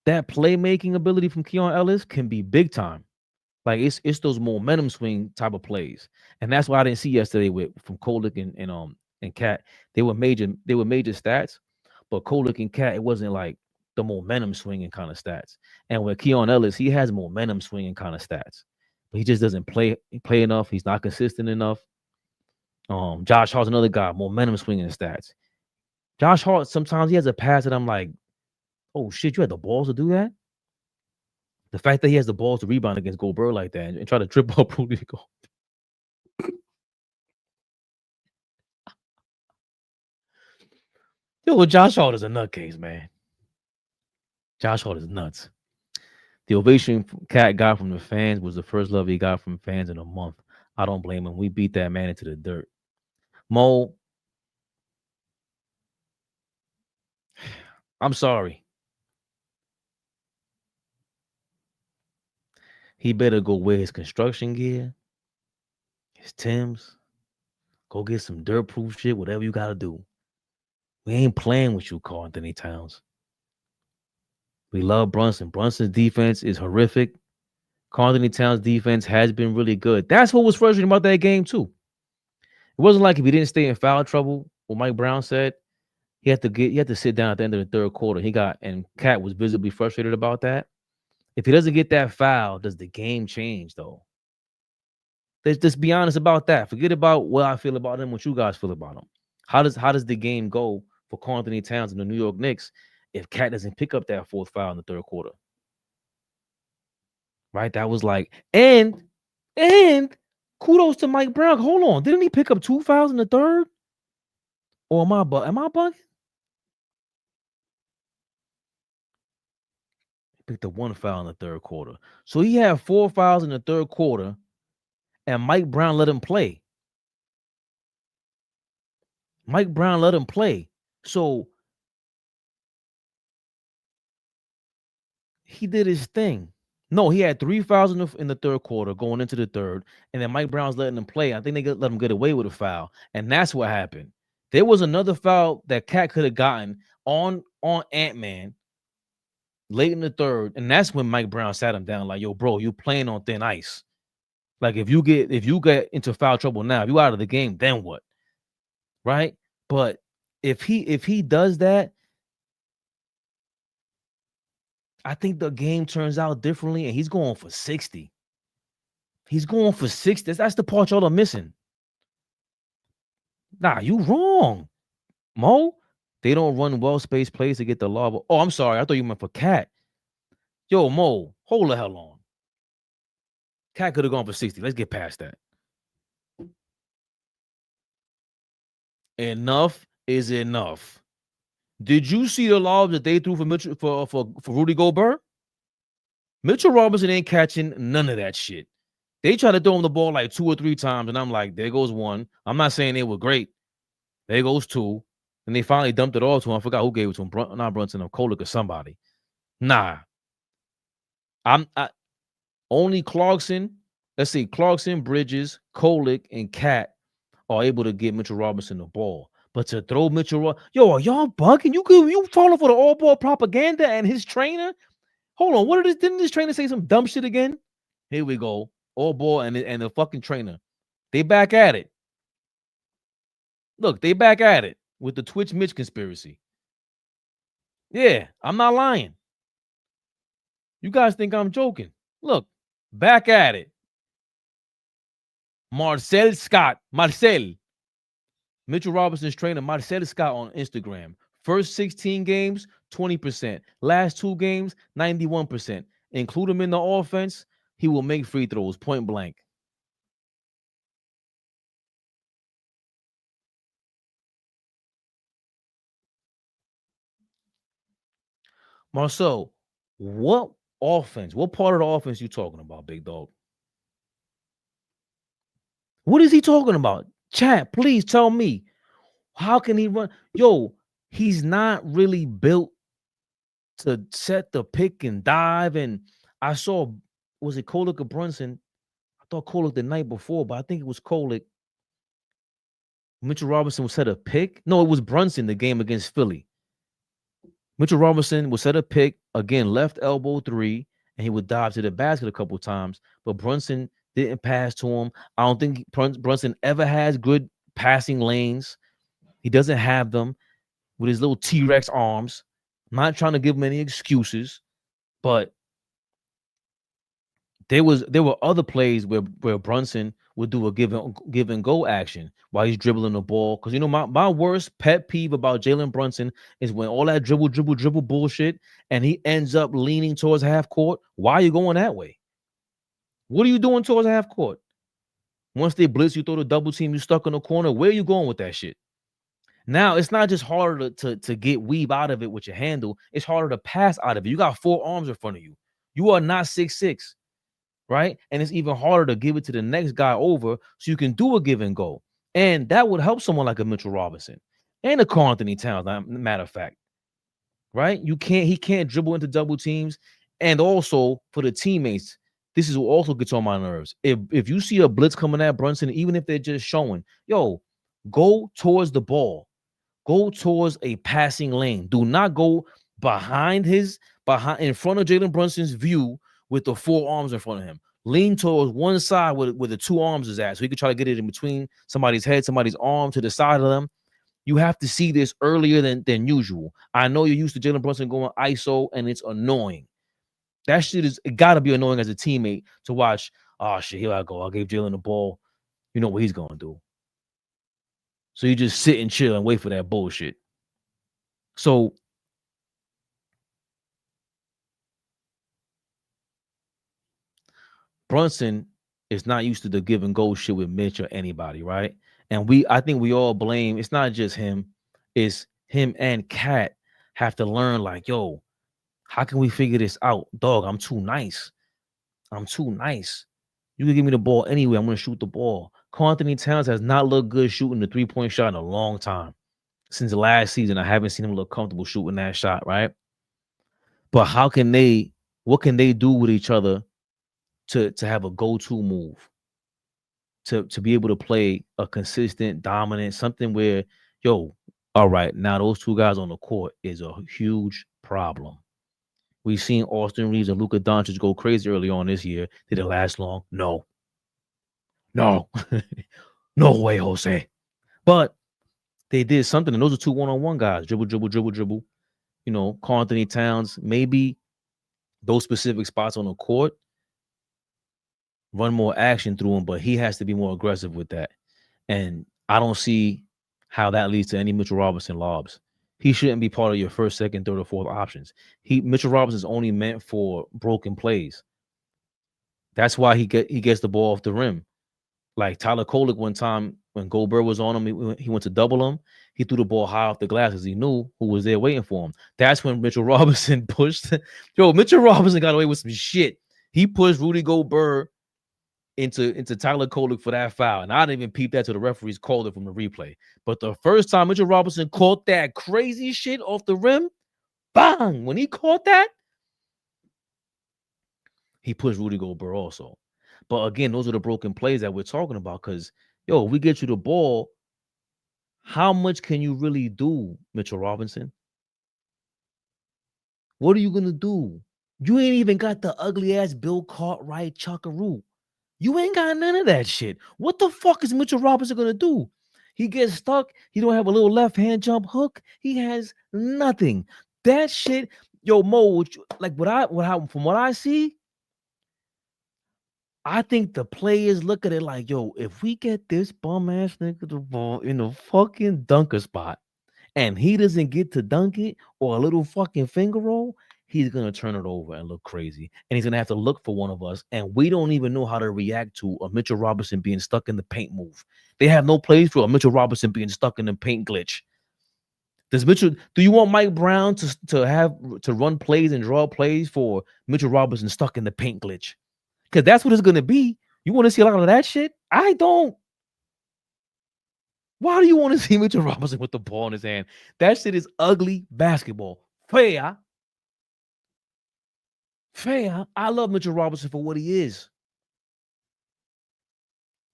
playmaking ability from Keon Ellis can be big time. Like it's those momentum swing type of plays, and that's why I didn't see yesterday from Kolek and Cat. They were major stats, but Kolek and Cat, it wasn't like the momentum swinging kind of stats. And with Keon Ellis, he has momentum swinging kind of stats, but he just doesn't play enough. He's not consistent enough. Josh Hart's another guy, momentum swinging stats. Josh Hart, sometimes he has a pass that I'm like, oh shit, you had the balls to do that? The fact that he has the balls to rebound against Gobert like that and try to trip up Rudy Gobert. Yo, Josh Hart is a nutcase, man. Josh Hart is nuts. The ovation Cat got from the fans was the first love he got from fans in a month. I don't blame him. We beat that man into the dirt. Mo, I'm sorry. He better go wear his construction gear, his Timbs, go get some dirt-proof shit, whatever you got to do. We ain't playing with you, Karl-Anthony Towns. We love Brunson. Brunson's defense is horrific. Karl-Anthony Towns' defense has been really good. That's what was frustrating about that game, too. It wasn't like if he didn't stay in foul trouble, what Mike Brown said, he had to sit down at the end of the third quarter. And Cat was visibly frustrated about that. If he doesn't get that foul, does the game change, though? Let's just be honest about that. Forget about what I feel about him, what you guys feel about him. How does the game go for Karl-Anthony Towns and the New York Knicks if Cat doesn't pick up that fourth foul in the third quarter? Right? That was like, and kudos to Mike Brown. Hold on. Didn't he pick up 2 fouls in the third? Or am I bugging? He picked up 1 foul in the third quarter. So he had 4 fouls in the third quarter, and Mike Brown let him play. So he did his thing. No, he had 3 fouls in the third quarter going into the third, and then Mike Brown's letting him play. I think they let him get away with a foul, and that's what happened. There was another foul that Cat could have gotten on Ant-Man late in the third, and that's when Mike Brown sat him down like, yo, bro, you playing on thin ice. Like if you get into foul trouble now, if you out of the game, then what? Right? But if he does that, I think the game turns out differently, and he's going for 60. He's going for 60. That's the part y'all are missing. Nah, you wrong, Mo. They don't run well-spaced plays to get the lob. Oh, I'm sorry. I thought you meant for Cat. Yo, Mo, hold the hell on. Cat could have gone for 60. Let's get past that. Enough is enough. Did you see the lob that they threw for Mitchell for Rudy Gobert? Mitchell Robinson ain't catching none of that shit. They tried to throw him the ball like 2 or 3 times, and I'm like, there goes 1. I'm not saying they were great. There goes 2. And they finally dumped it all to him. I forgot who gave it to him. Not Brunson or Kolek or somebody. Nah. Only Clarkson, let's see, Clarkson, Bridges, Kolek, and Cat are able to get Mitchell Robinson the ball. But to throw Mitchell, yo, are y'all bugging? You falling for the all-ball propaganda and his trainer? Hold on, didn't this trainer say some dumb shit again? Here we go. All-ball and the fucking trainer. They back at it. Look, they back at it with the Twitch Mitch conspiracy. Yeah, I'm not lying. You guys think I'm joking. Look, back at it. Marcel Scott. Mitchell Robinson's trainer, Marcel Scott on Instagram. First 16 games, 20%. Last 2 games, 91%. Include him in the offense, he will make free throws, point blank. Marcel, what offense, what part of the offense you talking about, big dog? What is he talking about? Chat, please tell me. How can he run? Yo, he's not really built to set the pick and dive. And I saw, was it Kolek or Brunson? I thought Kolek the night before, but I think it was Kolek. Mitchell Robinson would set a pick. No, it was Brunson the game against Philly. Mitchell Robinson would set a pick, again, left elbow 3, and he would dive to the basket a couple times. But Brunson didn't pass to him. I don't think Brunson ever has good passing lanes. He doesn't have them with his little T-Rex arms. I'm not trying to give him any excuses, but there were other plays where Brunson would do a give and go action while he's dribbling the ball. Because, you know, my worst pet peeve about Jalen Brunson is when all that dribble bullshit and he ends up leaning towards half court. Why are you going that way? What are you doing towards half court? Once they blitz, you throw the double team, you stuck in the corner. Where are you going with that shit? Now, it's not just harder to get weave out of it with your handle. It's harder to pass out of it. You got 4 arms in front of you. You are not 6'6", right? And it's even harder to give it to the next guy over so you can do a give and go. And that would help someone like a Mitchell Robinson and a Karl-Anthony Towns, matter of fact, right? He can't dribble into double teams. And also for the teammates, this is what also gets on my nerves. If you see a blitz coming at Brunson, even if they're just showing, yo, go towards the ball. Go towards a passing lane. Do not go behind in front of Jalen Brunson's view with the 4 arms in front of him. Lean towards one side where the 2 arms is at, so he could try to get it in between somebody's head, somebody's arm to the side of them. You have to see this earlier than usual. I know you're used to Jalen Brunson going ISO, and it's annoying. That shit it gotta be annoying as a teammate to watch. Oh shit, here I go. I gave Jalen the ball. You know what he's gonna do. So you just sit and chill and wait for that bullshit. So Brunson is not used to the give and go shit with Mitch or anybody, right? And I think we all blame, it's not just him, it's him and Cat have to learn, like, yo, how can we figure this out? Dog, I'm too nice. I'm too nice. You can give me the ball anyway. I'm going to shoot the ball. Karl-Anthony Towns has not looked good shooting the 3-point shot in a long time. Since the last season, I haven't seen him look comfortable shooting that shot, right? But what can they do with each other to have a go-to move? To be able to play a consistent, dominant, something where, yo, all right, now those 2 guys on the court is a huge problem. We've seen Austin Reeves and Luka Doncic go crazy early on this year. Did it last long? No. No way, Jose. But they did something, and those are 2 one-on-one guys. Dribble. You know, Karl-Anthony Towns, maybe those specific spots on the court, run more action through him, but he has to be more aggressive with that. And I don't see how that leads to any Mitchell Robinson lobs. He shouldn't be part of your first, second, third, or fourth options. Mitchell Robinson is only meant for broken plays. That's why he gets the ball off the rim. Like Tyler Kolek one time when Goldberg was on him, he went to double him. He threw the ball high off the glass because he knew who was there waiting for him. That's when Mitchell Robinson pushed. Mitchell Robinson got away with some shit. He pushed Rudy Gobert into Tyler Kolek for that foul. And I didn't even peep that till the referees called it from the replay. But the first time Mitchell Robinson caught that crazy shit off the rim, bang! When he caught that, he pushed Rudy Gobert also. But again, those are the broken plays that we're talking about. Because, yo, if we get you the ball, how much can you really do, Mitchell Robinson? What are you going to do? You ain't even got the ugly-ass Bill Cartwright chuckaroo. You ain't got none of that shit. What the fuck is Mitchell Robinson going to do? He gets stuck. He don't have a little left-hand jump hook. He has nothing. That shit, yo, Mo, from what I see, I think the players look at it like, yo, if we get this bum ass nigga the ball in the fucking dunker spot and he doesn't get to dunk it or a little fucking finger roll, he's gonna turn it over and look crazy. And he's gonna have to look for one of us. And we don't even know how to react to a Mitchell Robinson being stuck in the paint move. They have no plays for a Mitchell Robinson being stuck in the paint glitch. Do you want Mike Brown to run plays and draw plays for Mitchell Robinson stuck in the paint glitch? Because that's what it's gonna be. You want to see a lot of that shit? I don't. Why do you want to see Mitchell Robinson with the ball in his hand? That shit is ugly basketball. Fair. I love Mitchell Robinson for what he is.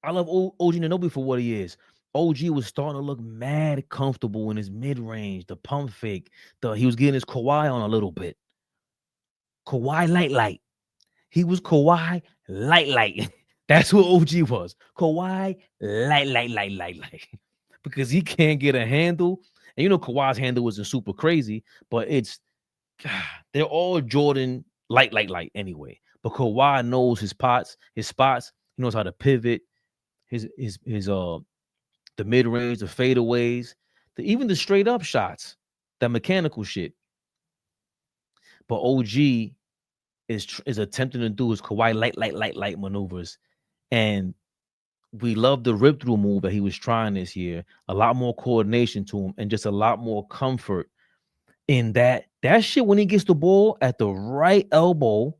I love OG Anunoby for what he is. OG was starting to look mad comfortable in his mid-range, the pump fake. He was getting his Kawhi on a little bit. Kawhi light. He was Kawhi light. That's what OG was. Kawhi light. Because he can't get a handle. And you know Kawhi's handle wasn't super crazy, but they're all Jordan light anyway. But Kawhi knows his spots. He knows how to pivot. The mid-range, the fadeaways, even the straight up shots, that mechanical shit. But OG is attempting to do his Kawhi light maneuvers. And we love the rip-through move that he was trying this year. A lot more coordination to him and just a lot more comfort in that shit when he gets the ball at the right elbow,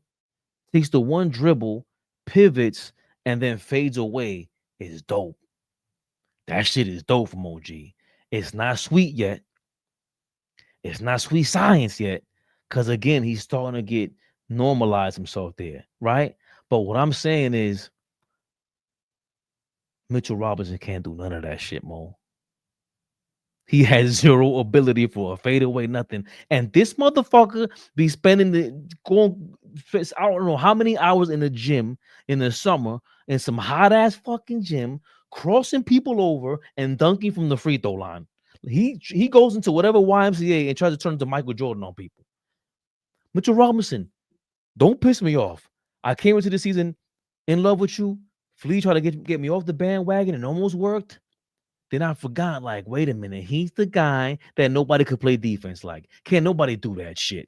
takes the one dribble, pivots, and then fades away is dope. That shit is dope from OG. It's not sweet yet. It's not sweet science yet. Because, again, he's starting to normalize himself there, right? But what I'm saying is Mitchell Robinson can't do none of that shit, Mo. He has zero ability for a fadeaway, nothing. And this motherfucker be spending I don't know how many hours in the gym in the summer in some hot-ass fucking gym, crossing people over and dunking from the free throw line. He goes into whatever YMCA and tries to turn into Michael Jordan on people. Mitchell Robinson, don't piss me off. I came into the season in love with you. Flea tried to get me off the bandwagon and almost worked. Then I forgot, like, wait a minute. He's the guy that nobody could play defense like. Can't nobody do that shit.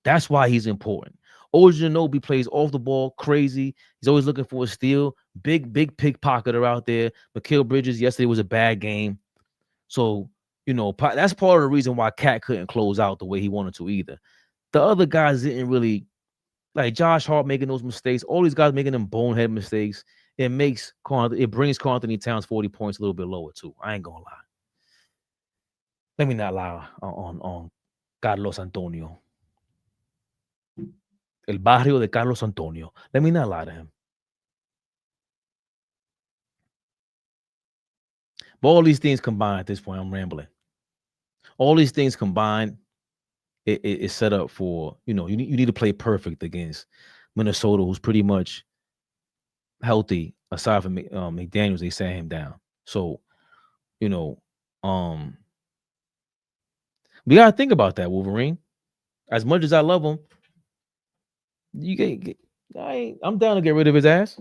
That's why he's important. OG Anunoby plays off the ball crazy. He's always looking for a steal. Big pickpocketer out there. Mikal Bridges, yesterday was a bad game. So, that's part of the reason why Cat couldn't close out the way he wanted to either. The other guys didn't really, like Josh Hart making those mistakes. All these guys making them bonehead mistakes. It brings Karl-Anthony Towns 40 points a little bit lower too. I ain't gonna lie. Let me not lie on Carlos Antonio. El barrio de Carlos Antonio. Let me not lie to him. But all these things combined at this point, I'm rambling. All these things combined, it's set up for, you need to play perfect against Minnesota, who's pretty much healthy. Aside from McDaniels, they sat him down. So, we gotta think about that, Wolverine. As much as I love him, I'm down to get rid of his ass.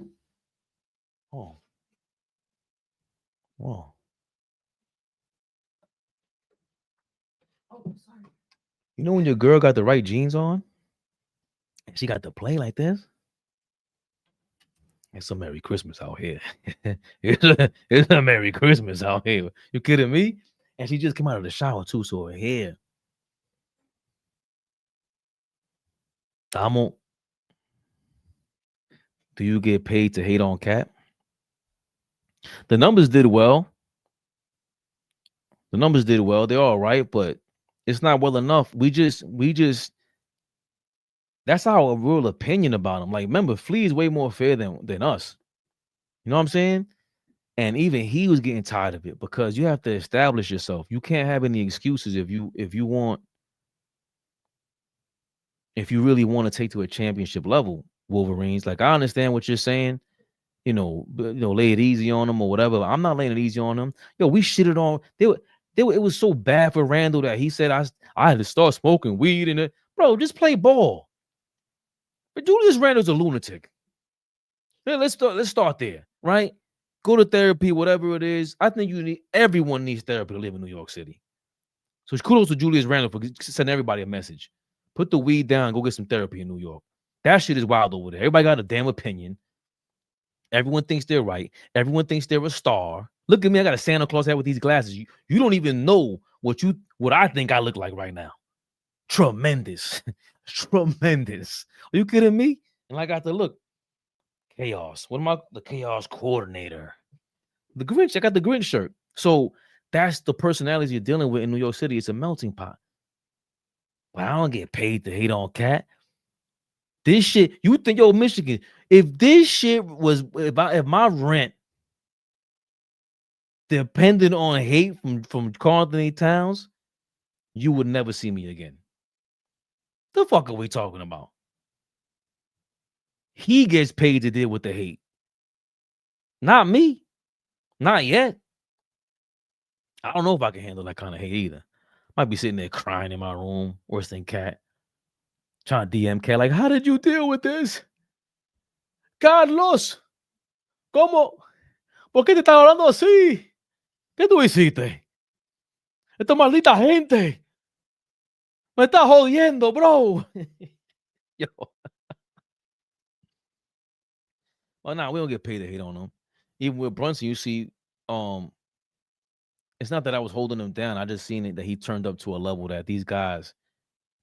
Oh. Whoa. Oh, sorry. You know when your girl got the right jeans on and she got to play like this? It's a Merry Christmas out here. it's a Merry Christmas out here. You kidding me? And she just came out of the shower too, so her hair. Amo, do you get paid to hate on Cat? The numbers did well. They're all right, but it's not well enough. We just that's our real opinion about him. Like, remember, Flea is way more fair than us. You know what I'm saying? And even he was getting tired of it because you have to establish yourself. You can't have any excuses if you really want to take to a championship level, Wolverines. Like, I understand what you're saying. Lay it easy on them or whatever. I'm not laying it easy on them. Yo, we shitted on. It was so bad for Randall that he said I had to start smoking weed and bro, just play ball. But Julius Randle's a lunatic. Let's start there, right? Go to therapy, whatever it is. I think everyone needs therapy to live in New York City. So kudos to Julius Randle for sending everybody a message. Put the weed down, go get some therapy in New York. That shit is wild over there. Everybody got a damn opinion. Everyone thinks they're right. Everyone thinks they're a star. Look at me, I got a Santa Claus hat with these glasses. You don't even know what I think I look like right now. Tremendous. Tremendous. Are you kidding me? And I got to look. Chaos. What am I? The chaos coordinator. The Grinch. I got the Grinch shirt. So that's the personalities you're dealing with in New York City. It's a melting pot. But I don't get paid to hate on Cat. This shit, you think, yo, Michigan, if this shit was, if my rent depended on hate from Karl-Anthony Towns, you would never see me again. The fuck are we talking about? He gets paid to deal with the hate. Not me. Not yet. I don't know if I can handle that kind of hate either. Might be sitting there crying in my room, worse than Cat. Trying to DM Cat, like, how did you deal with this? Carlos, ¿cómo? ¿Por qué te estás hablando así? ¿Qué tú hiciste? Esta maldita gente. Me está jodiendo, bro. Yo. Well, nah, we don't get paid to hate on them. Even with Brunson, you see, it's not that I was holding him down. I just seen it that he turned up to a level that these guys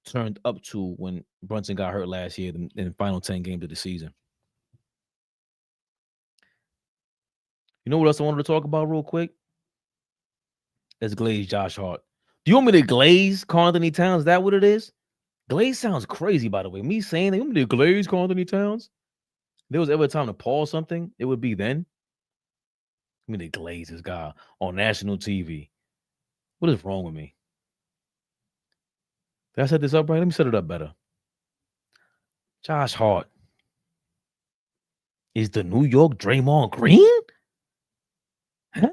turned up to when Brunson got hurt last year in the final 10 games of the season. You know what else I wanted to talk about real quick? Let's glaze Josh Hart. Do you want me to glaze Karl-Anthony Towns? Is that what it is? Glaze sounds crazy, by the way. Me saying that, you want me to glaze Karl-Anthony Towns? If there was ever a time to pause something, it would be then. I mean, they glaze this guy on national TV. What is wrong with me? Did I set this up right? Let me set it up better. Josh Hart is the New York Draymond Green? Huh?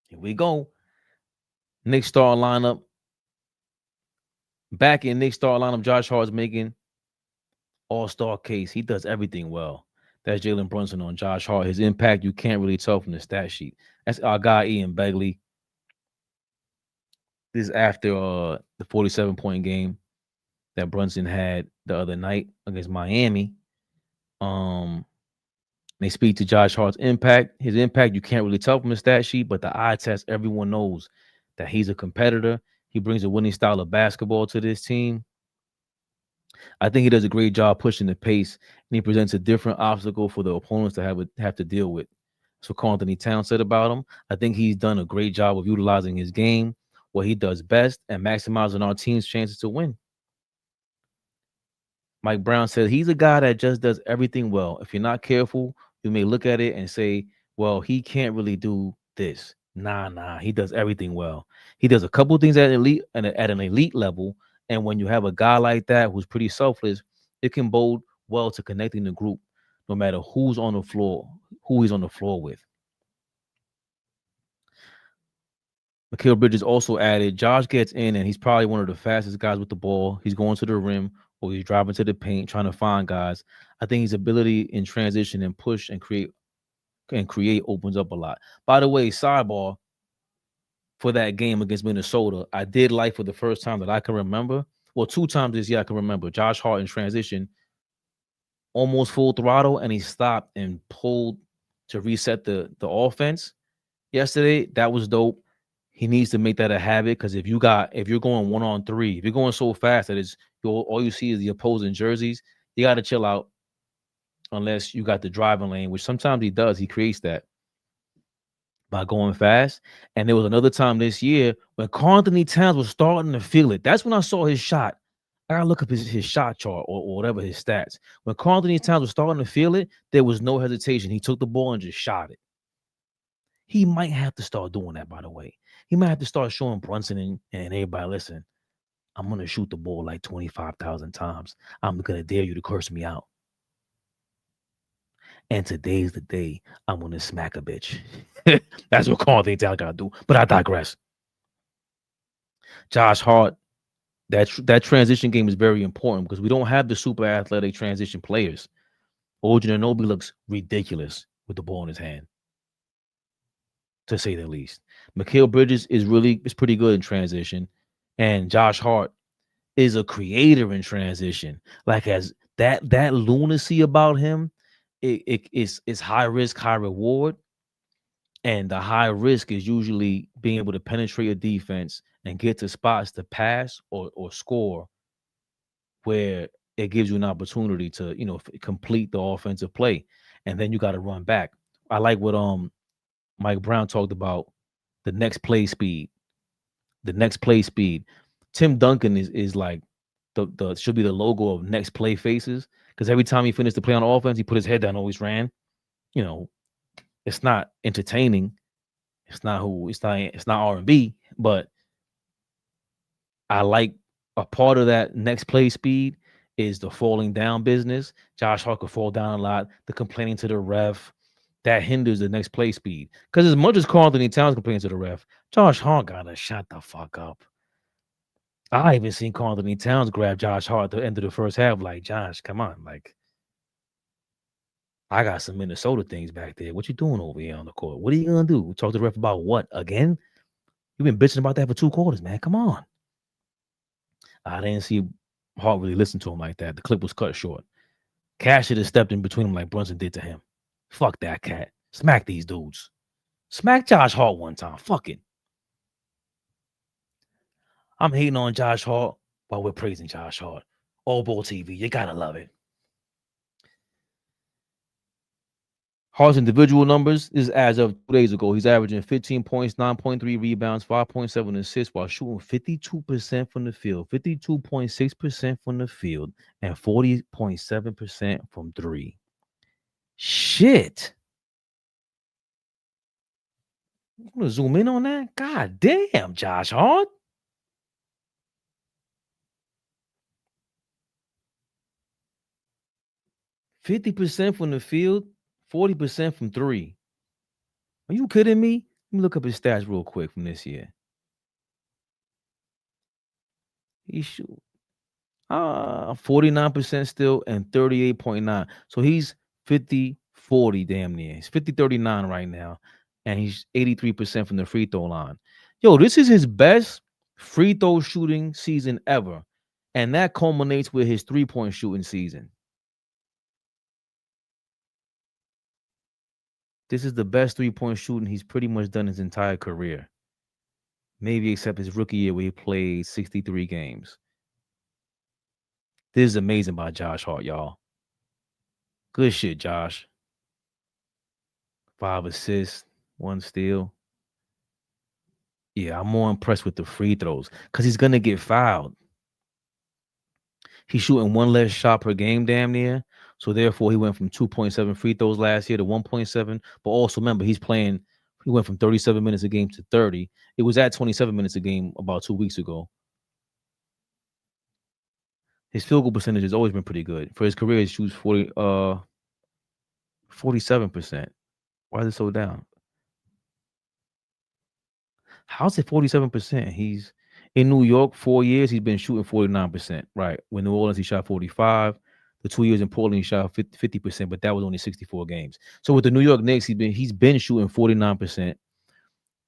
Here we go. Knicks star lineup. Back in Knicks star lineup, Josh Hart's making all-star case. He does everything well. That's Jalen Brunson on Josh Hart. His impact, you can't really tell from the stat sheet. That's our guy, Ian Begley. This is after the 47-point game that Brunson had the other night against Miami. They speak to Josh Hart's impact. His impact, you can't really tell from the stat sheet, but the eye test, everyone knows that he's a competitor. He brings a winning style of basketball to this team. I think he does a great job pushing the pace, and he presents a different obstacle for the opponents to have to deal with. That's what Karl-Anthony Towns said about him. I think he's done a great job of utilizing his game, what he does best, and maximizing our team's chances to win. Mike Brown said he's a guy that just does everything well. If you're not careful, you may look at it and say, well, he can't really do this. Nah, he does everything well. He does a couple things at an elite level, and when you have a guy like that who's pretty selfless, it can bode well to connecting the group, no matter who's on the floor, who he's on the floor with. Mikal Bridges also added, Josh gets in, and he's probably one of the fastest guys with the ball. He's going to the rim, or he's driving to the paint, trying to find guys. I think his ability in transition and push and create opens up a lot. By the way, sidebar, for that game against Minnesota, I did like for the first time that I can remember, well, 2 times this year I can remember, Josh Hart in transition, almost full throttle, and he stopped and pulled to reset the offense. Yesterday, that was dope. He needs to make that a habit, because if you're going 1-on-3, if you're going so fast that all you see is the opposing jerseys, you got to chill out unless you got the driving lane, which sometimes he does. He creates that by going fast. And there was another time this year when Karl-Anthony Towns was starting to feel it. That's when I saw his shot. I gotta look up his shot chart or whatever his stats. When Karl-Anthony Towns was starting to feel it, there was no hesitation. He took the ball and just shot it. He might have to start doing that, by the way. He might have to start showing Brunson and everybody, listen, I'm going to shoot the ball like 25,000 times. I'm going to dare you to curse me out. And today's the day I'm gonna smack a bitch. That's what Karl-Anthony Towns gotta do. But I digress. Josh Hart, that transition game is very important because we don't have the super athletic transition players. Anunoby looks ridiculous with the ball in his hand, to say the least. Mikal Bridges is pretty good in transition, and Josh Hart is a creator in transition. Like, as that lunacy about him, it's high risk, high reward. And the high risk is usually being able to penetrate a defense and get to spots to pass or score where it gives you an opportunity to, complete the offensive play. And then you got to run back. I like what Mike Brown talked about, the next play speed. The next play speed. Tim Duncan is like the should be the logo of next play faces, because every time he finished the play on offense, he put his head down, always ran. It's not entertaining. It's not R&B, but I like a part of that next play speed is the falling down business. Josh Hart could fall down a lot. The complaining to the ref, that hinders the next play speed. Because as much as Karl-Anthony Towns complaining to the ref, Josh Hart gotta shut the fuck up. I even seen Karl-Anthony Towns grab Josh Hart at the end of the first half, like, Josh, come on, like, I got some Minnesota things back there. What you doing over here on the court? What are you gonna do? Talk to the ref about what again? You've been bitching about that for 2 quarters, man. Come on. I didn't see Hart really listen to him like that. The clip was cut short. Cash should have stepped in between him like Brunson did to him. Fuck that cat. Smack these dudes. Smack Josh Hart one time. Fuck it. I'm hating on Josh Hart while we're praising Josh Hart. AllBall TV, you gotta love it. Hart's individual numbers is as of 2 days ago. He's averaging 15 points, 9.3 rebounds, 5.7 assists while shooting 52% from the field, 52.6% from the field, and 40.7% from 3. Shit. I'm going to zoom in on that. God damn, Josh Hart. %50 from the field, 40% from 3. Are you kidding me? Let me look up his stats real quick from this year. He shoot 49% still and 38.9. So he's 50-40 damn near. He's 50-39 right now. And he's 83% from the free throw line. Yo, this is his best free throw shooting season ever. And that culminates with his 3-point shooting season. This is the best 3-point shooting he's pretty much done his entire career. Maybe except his rookie year where he played 63 games. This is amazing by Josh Hart, y'all. Good shit, Josh. 5 assists, 1 steal. Yeah, I'm more impressed with the free throws because he's going to get fouled. He's shooting 1 less shot per game damn near. So therefore, he went from 2.7 free throws last year to 1.7. But also remember, he went from 37 minutes a game to 30. It was at 27 minutes a game about 2 weeks ago. His field goal percentage has always been pretty good. For his career, he shoots 47%. Why is it so down? How's it 47%? He's in New York 4 years. He's been shooting 49%. Right. When New Orleans, he shot 45. The 2 years in Portland, he shot 50%, but that was only 64 games. So with the New York Knicks, he's been shooting 49%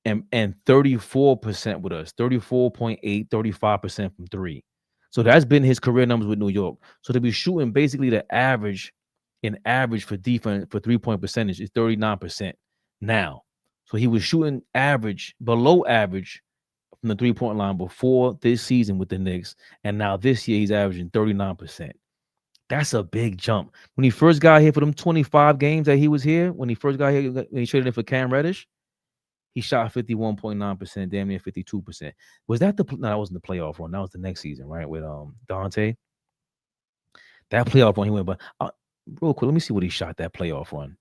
and 34% with us. 34.8, 35% from 3. So that's been his career numbers with New York. So to be shooting basically the average for defense for 3-point percentage is 39% now. So he was shooting below average from the 3-point line before this season with the Knicks. And now this year he's averaging 39%. That's a big jump. When he first got here for them 25 games that he was here, when he first got here, when he traded in for Cam Reddish, he shot 51.9%, damn near 52%. Was that no, that wasn't the playoff run. That was the next season, right? With Dante. That playoff run he went, but real quick, let me see what he shot that playoff run.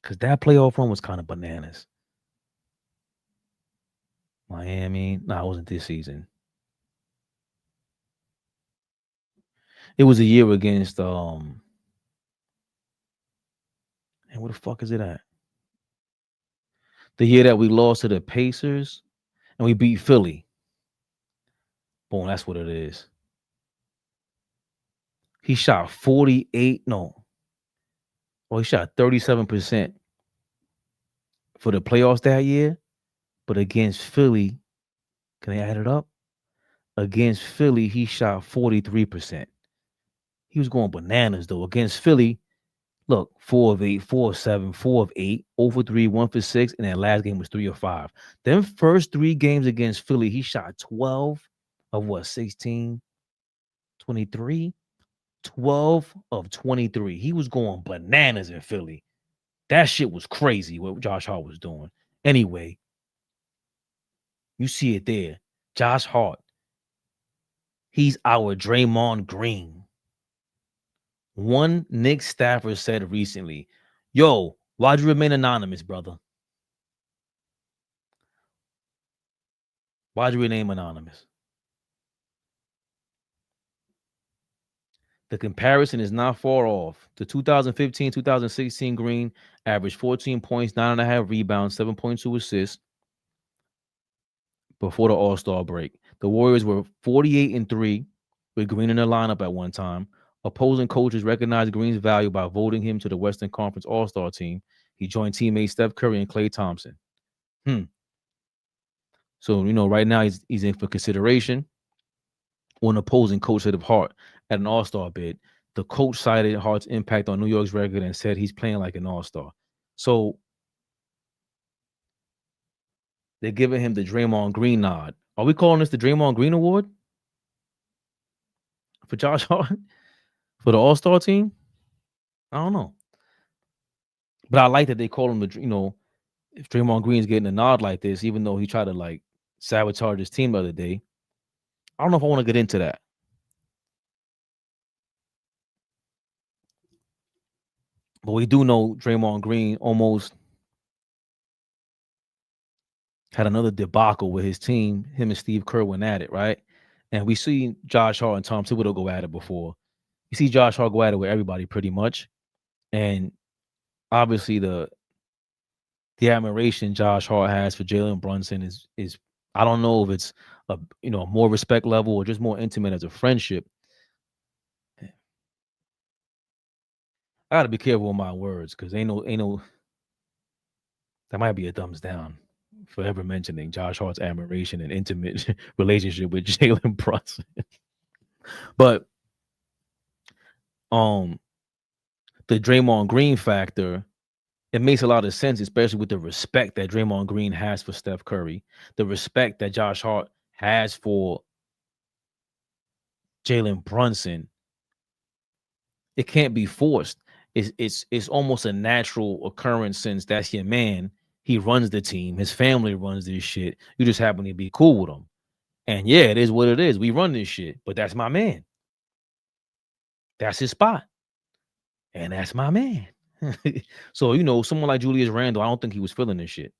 Because that playoff run was kind of bananas. Miami. No, it wasn't this season. It was a year against And where the fuck is it at? The year that we lost to the Pacers and we beat Philly. Boom, that's what it is. He shot 48. No. Well, he shot 37% for the playoffs that year. But against Philly, can I add it up? Against Philly, he shot 43%. He was going bananas, though. Against Philly, look, 4 of 8, 4 of 7, 4 of 8, 0 for 3, 1 for 6, and that last game was 3 of 5. Them first 3 games against Philly, he shot 12 of what, 16, 23? 12 of 23. He was going bananas in Philly. That shit was crazy what Josh Hart was doing. Anyway, you see it there. Josh Hart. He's our Draymond Green. One Knicks staffer said recently, yo, why'd you remain anonymous, brother? Why'd you remain anonymous? The comparison is not far off. The 2015-2016 Green averaged 14 points, 9.5 rebounds, 7.2 assists before the All-Star break. The Warriors were 48-3 with Green in the lineup at one time. Opposing coaches recognized Green's value by voting him to the Western Conference All-Star team. He joined teammates Steph Curry and Klay Thompson. So, right now he's in for consideration. One opposing coach said of Hart at an All-Star bid. The coach cited Hart's impact on New York's record and said he's playing like an All-Star. So they're giving him the Draymond Green nod. Are we calling this the Draymond Green Award for Josh Hart for the All-Star team? I don't know. But I like that they call him the, if Draymond Green's getting a nod like this, even though he tried to sabotage his team the other day, I don't know if I want to get into that. But we do know Draymond Green almost had another debacle with his team. Him and Steve Kerr went at it, right? And we see Josh Hart and Tom Thibodeau go at it before. You see Josh Hart go at it with everybody pretty much. And obviously the admiration Josh Hart has for Jalen Brunson is I don't know if it's a more respect level or just more intimate as a friendship. I gotta be careful with my words because ain't no that might be a thumbs down for ever mentioning Josh Hart's admiration and intimate relationship with Jalen Brunson. But the Draymond Green factor, it makes a lot of sense, especially with the respect that Draymond Green has for Steph Curry, the respect that Josh Hart has for Jalen Brunson. It can't be forced. It's almost a natural occurrence since that's your man. He runs the team. His family runs this shit. You just happen to be cool with him. And yeah, it is what it is. We run this shit, but that's my man. That's his spot. And that's my man. So, someone like Julius Randle, I don't think he was feeling this shit.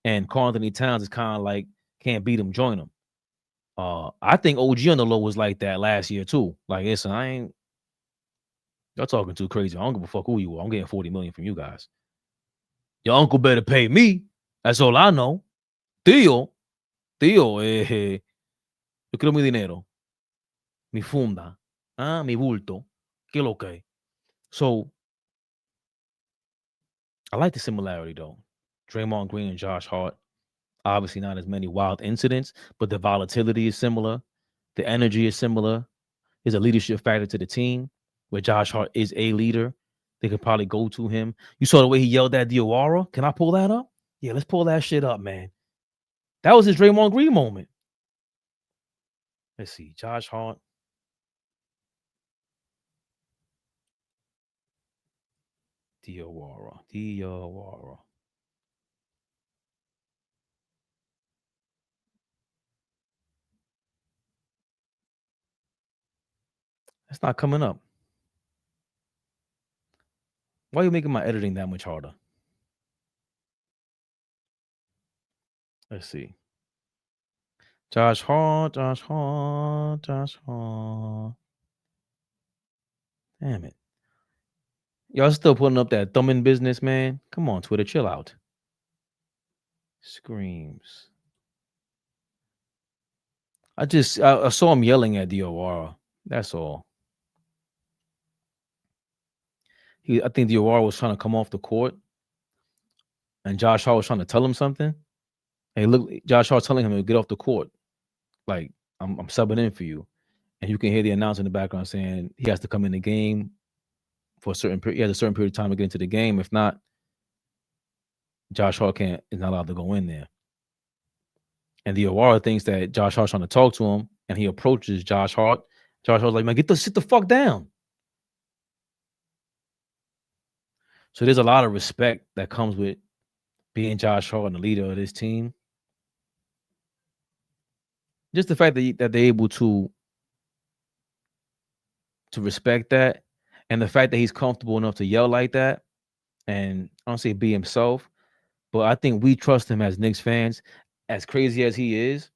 And Karl-Anthony Towns is kind of like, can't beat him, join him. I think OG on the low was like that last year too. Like, listen, y'all talking too crazy. I don't give a fuck who you are. I'm getting $40 million from you guys. Your uncle better pay me. That's all I know. Tío, yo quiero mi dinero. Mi funda. Mi bulto. Que lo que. So, I like the similarity, though. Draymond Green and Josh Hart. Obviously not as many wild incidents, but the volatility is similar. The energy is similar. There's a leadership factor to the team where Josh Hart is a leader. They could probably go to him. You saw the way he yelled at Diawara. Can I pull that up? Yeah, let's pull that shit up, man. That was his Draymond Green moment. Let's see. Josh Hart. Diawara. That's not coming up. Why are you making my editing that much harder? Let's see. Josh Hart. Damn it. Y'all still putting up that thumbing business, man. Come on, Twitter, chill out. Screams. I saw him yelling at Diawara. That's all. I think Diawara was trying to come off the court, and Josh Hart was trying to tell him something. And look, Josh Hart telling him to get off the court. Like, I'm subbing in for you. And you can hear the announcer in the background saying he has to come in the game for a certain period. He has a certain period of time to get into the game. If not, Josh Hart is not allowed to go in there. And Diawara thinks that Josh Hart's trying to talk to him, and he approaches Josh Hart. Josh Hart's like, man, sit the fuck down. So there's a lot of respect that comes with being Josh Hart and the leader of this team. Just the fact that they're able to respect that, and the fact that he's comfortable enough to yell like that, and I don't say be himself, but I think we trust him as Knicks fans. As crazy as he is,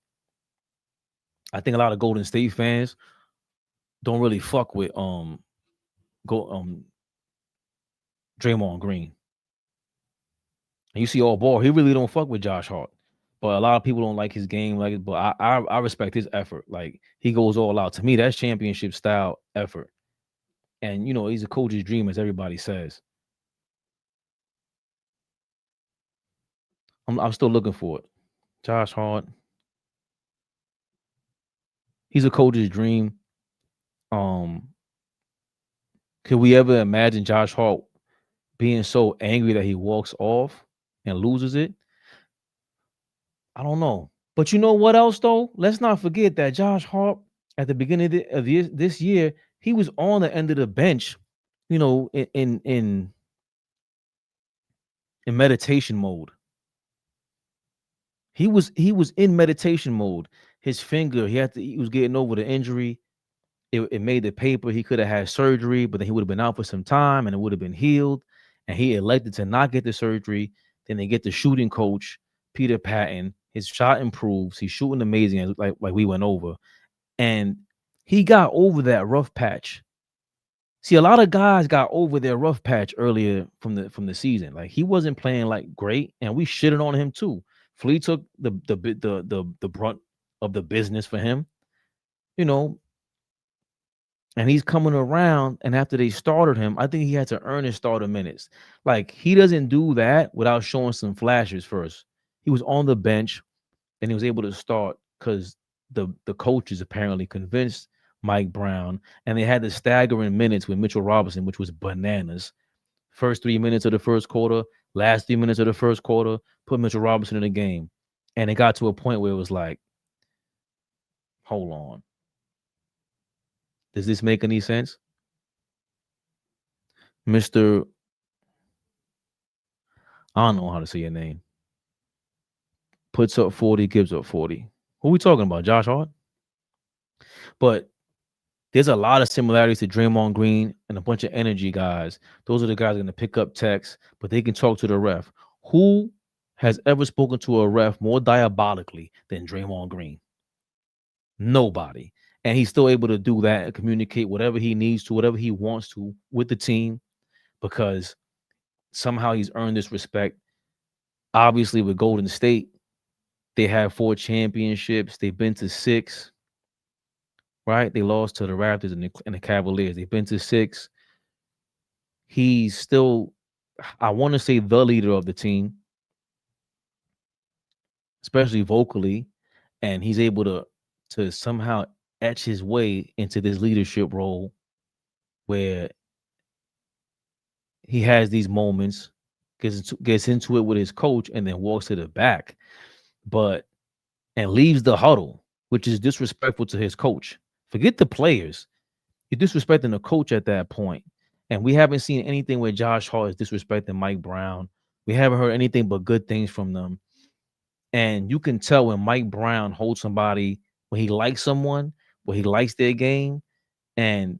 I think a lot of Golden State fans don't really fuck with Draymond Green. And you see AllBall, he really don't fuck with Josh Hart. But a lot of people don't like his game, but I respect his effort. Like, he goes all out. To me, that's championship style effort. And he's a coach's dream, as everybody says. I'm still looking for it. Josh Hart. He's a coach's dream. Could we ever imagine Josh Hart being so angry that he walks off and loses it? I don't know. But you know what else, though? Let's not forget that Josh Hart, at the beginning of this year, he was on the end of the bench, in meditation mode. He was in meditation mode. His finger, he was getting over the injury. It made the paper. He could have had surgery, but then he would have been out for some time and it would have been healed. And he elected to not get the surgery. Then they get the shooting coach, Peter Patton. His shot improves. He's shooting amazing, like we went over. And he got over that rough patch. See, a lot of guys got over their rough patch earlier from the season. Like, he wasn't playing like great, and we shitted on him too. Flea took the brunt of the business for him, and he's coming around. And after they started him, I think he had to earn his starter minutes. Like, he doesn't do that without showing some flashes first. He was on the bench, and he was able to start because the coaches apparently convinced Mike Brown, and they had the staggering minutes with Mitchell Robinson, which was bananas. First 3 minutes of the first quarter, last 3 minutes of the first quarter, put Mitchell Robinson in the game. And it got to a point where it was like, hold on. Does this make any sense? Mr. I don't know how to say your name. Puts up 40, gives up 40. Who are we talking about? Josh Hart? But there's a lot of similarities to Draymond Green and a bunch of energy guys. Those are the guys going to pick up texts, but they can talk to the ref. Who has ever spoken to a ref more diabolically than Draymond Green? Nobody. And he's still able to do that and communicate whatever he needs to, whatever he wants to with the team, because somehow he's earned this respect. Obviously, with Golden State, they have 4 championships. They've been to 6. Right? They lost to the Raptors and the Cavaliers. They've been to 6. He's still, I want to say, the leader of the team, especially vocally, and he's able to somehow etch his way into this leadership role where he has these moments, gets into it with his coach, and then walks to the back, and leaves the huddle, which is disrespectful to his coach. Forget the players. You're disrespecting the coach at that point. And we haven't seen anything where Josh Hart is disrespecting Mike Brown. We haven't heard anything but good things from them. And you can tell when Mike Brown holds somebody, when he likes someone, when he likes their game, and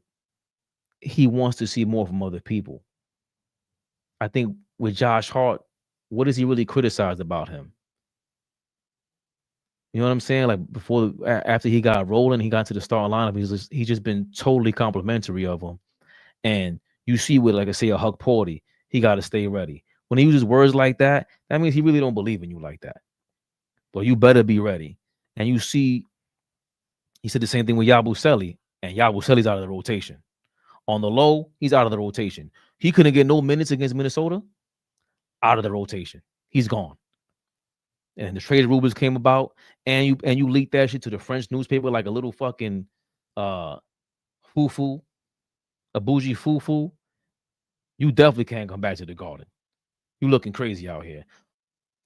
he wants to see more from other people. I think with Josh Hart, what is he really criticized about him? You know what I'm saying? Like, after he got rolling, he got to the starting lineup. He's just been totally complimentary of him. And You see with, like I say, a Huck Paudy, he got to stay ready. When he uses words like that, that means he really don't believe in you like that. But you better be ready. And you see, he said the same thing with Yabusele, and Yabusele's out of the rotation. On the low, he's out of the rotation. He couldn't get no minutes against Minnesota. Out of the rotation. He's gone. And the trade rumors came about, and you leaked that shit to the French newspaper like a little fucking foo-foo, a bougie foo-foo. You definitely can't come back to the Garden. You looking crazy out here.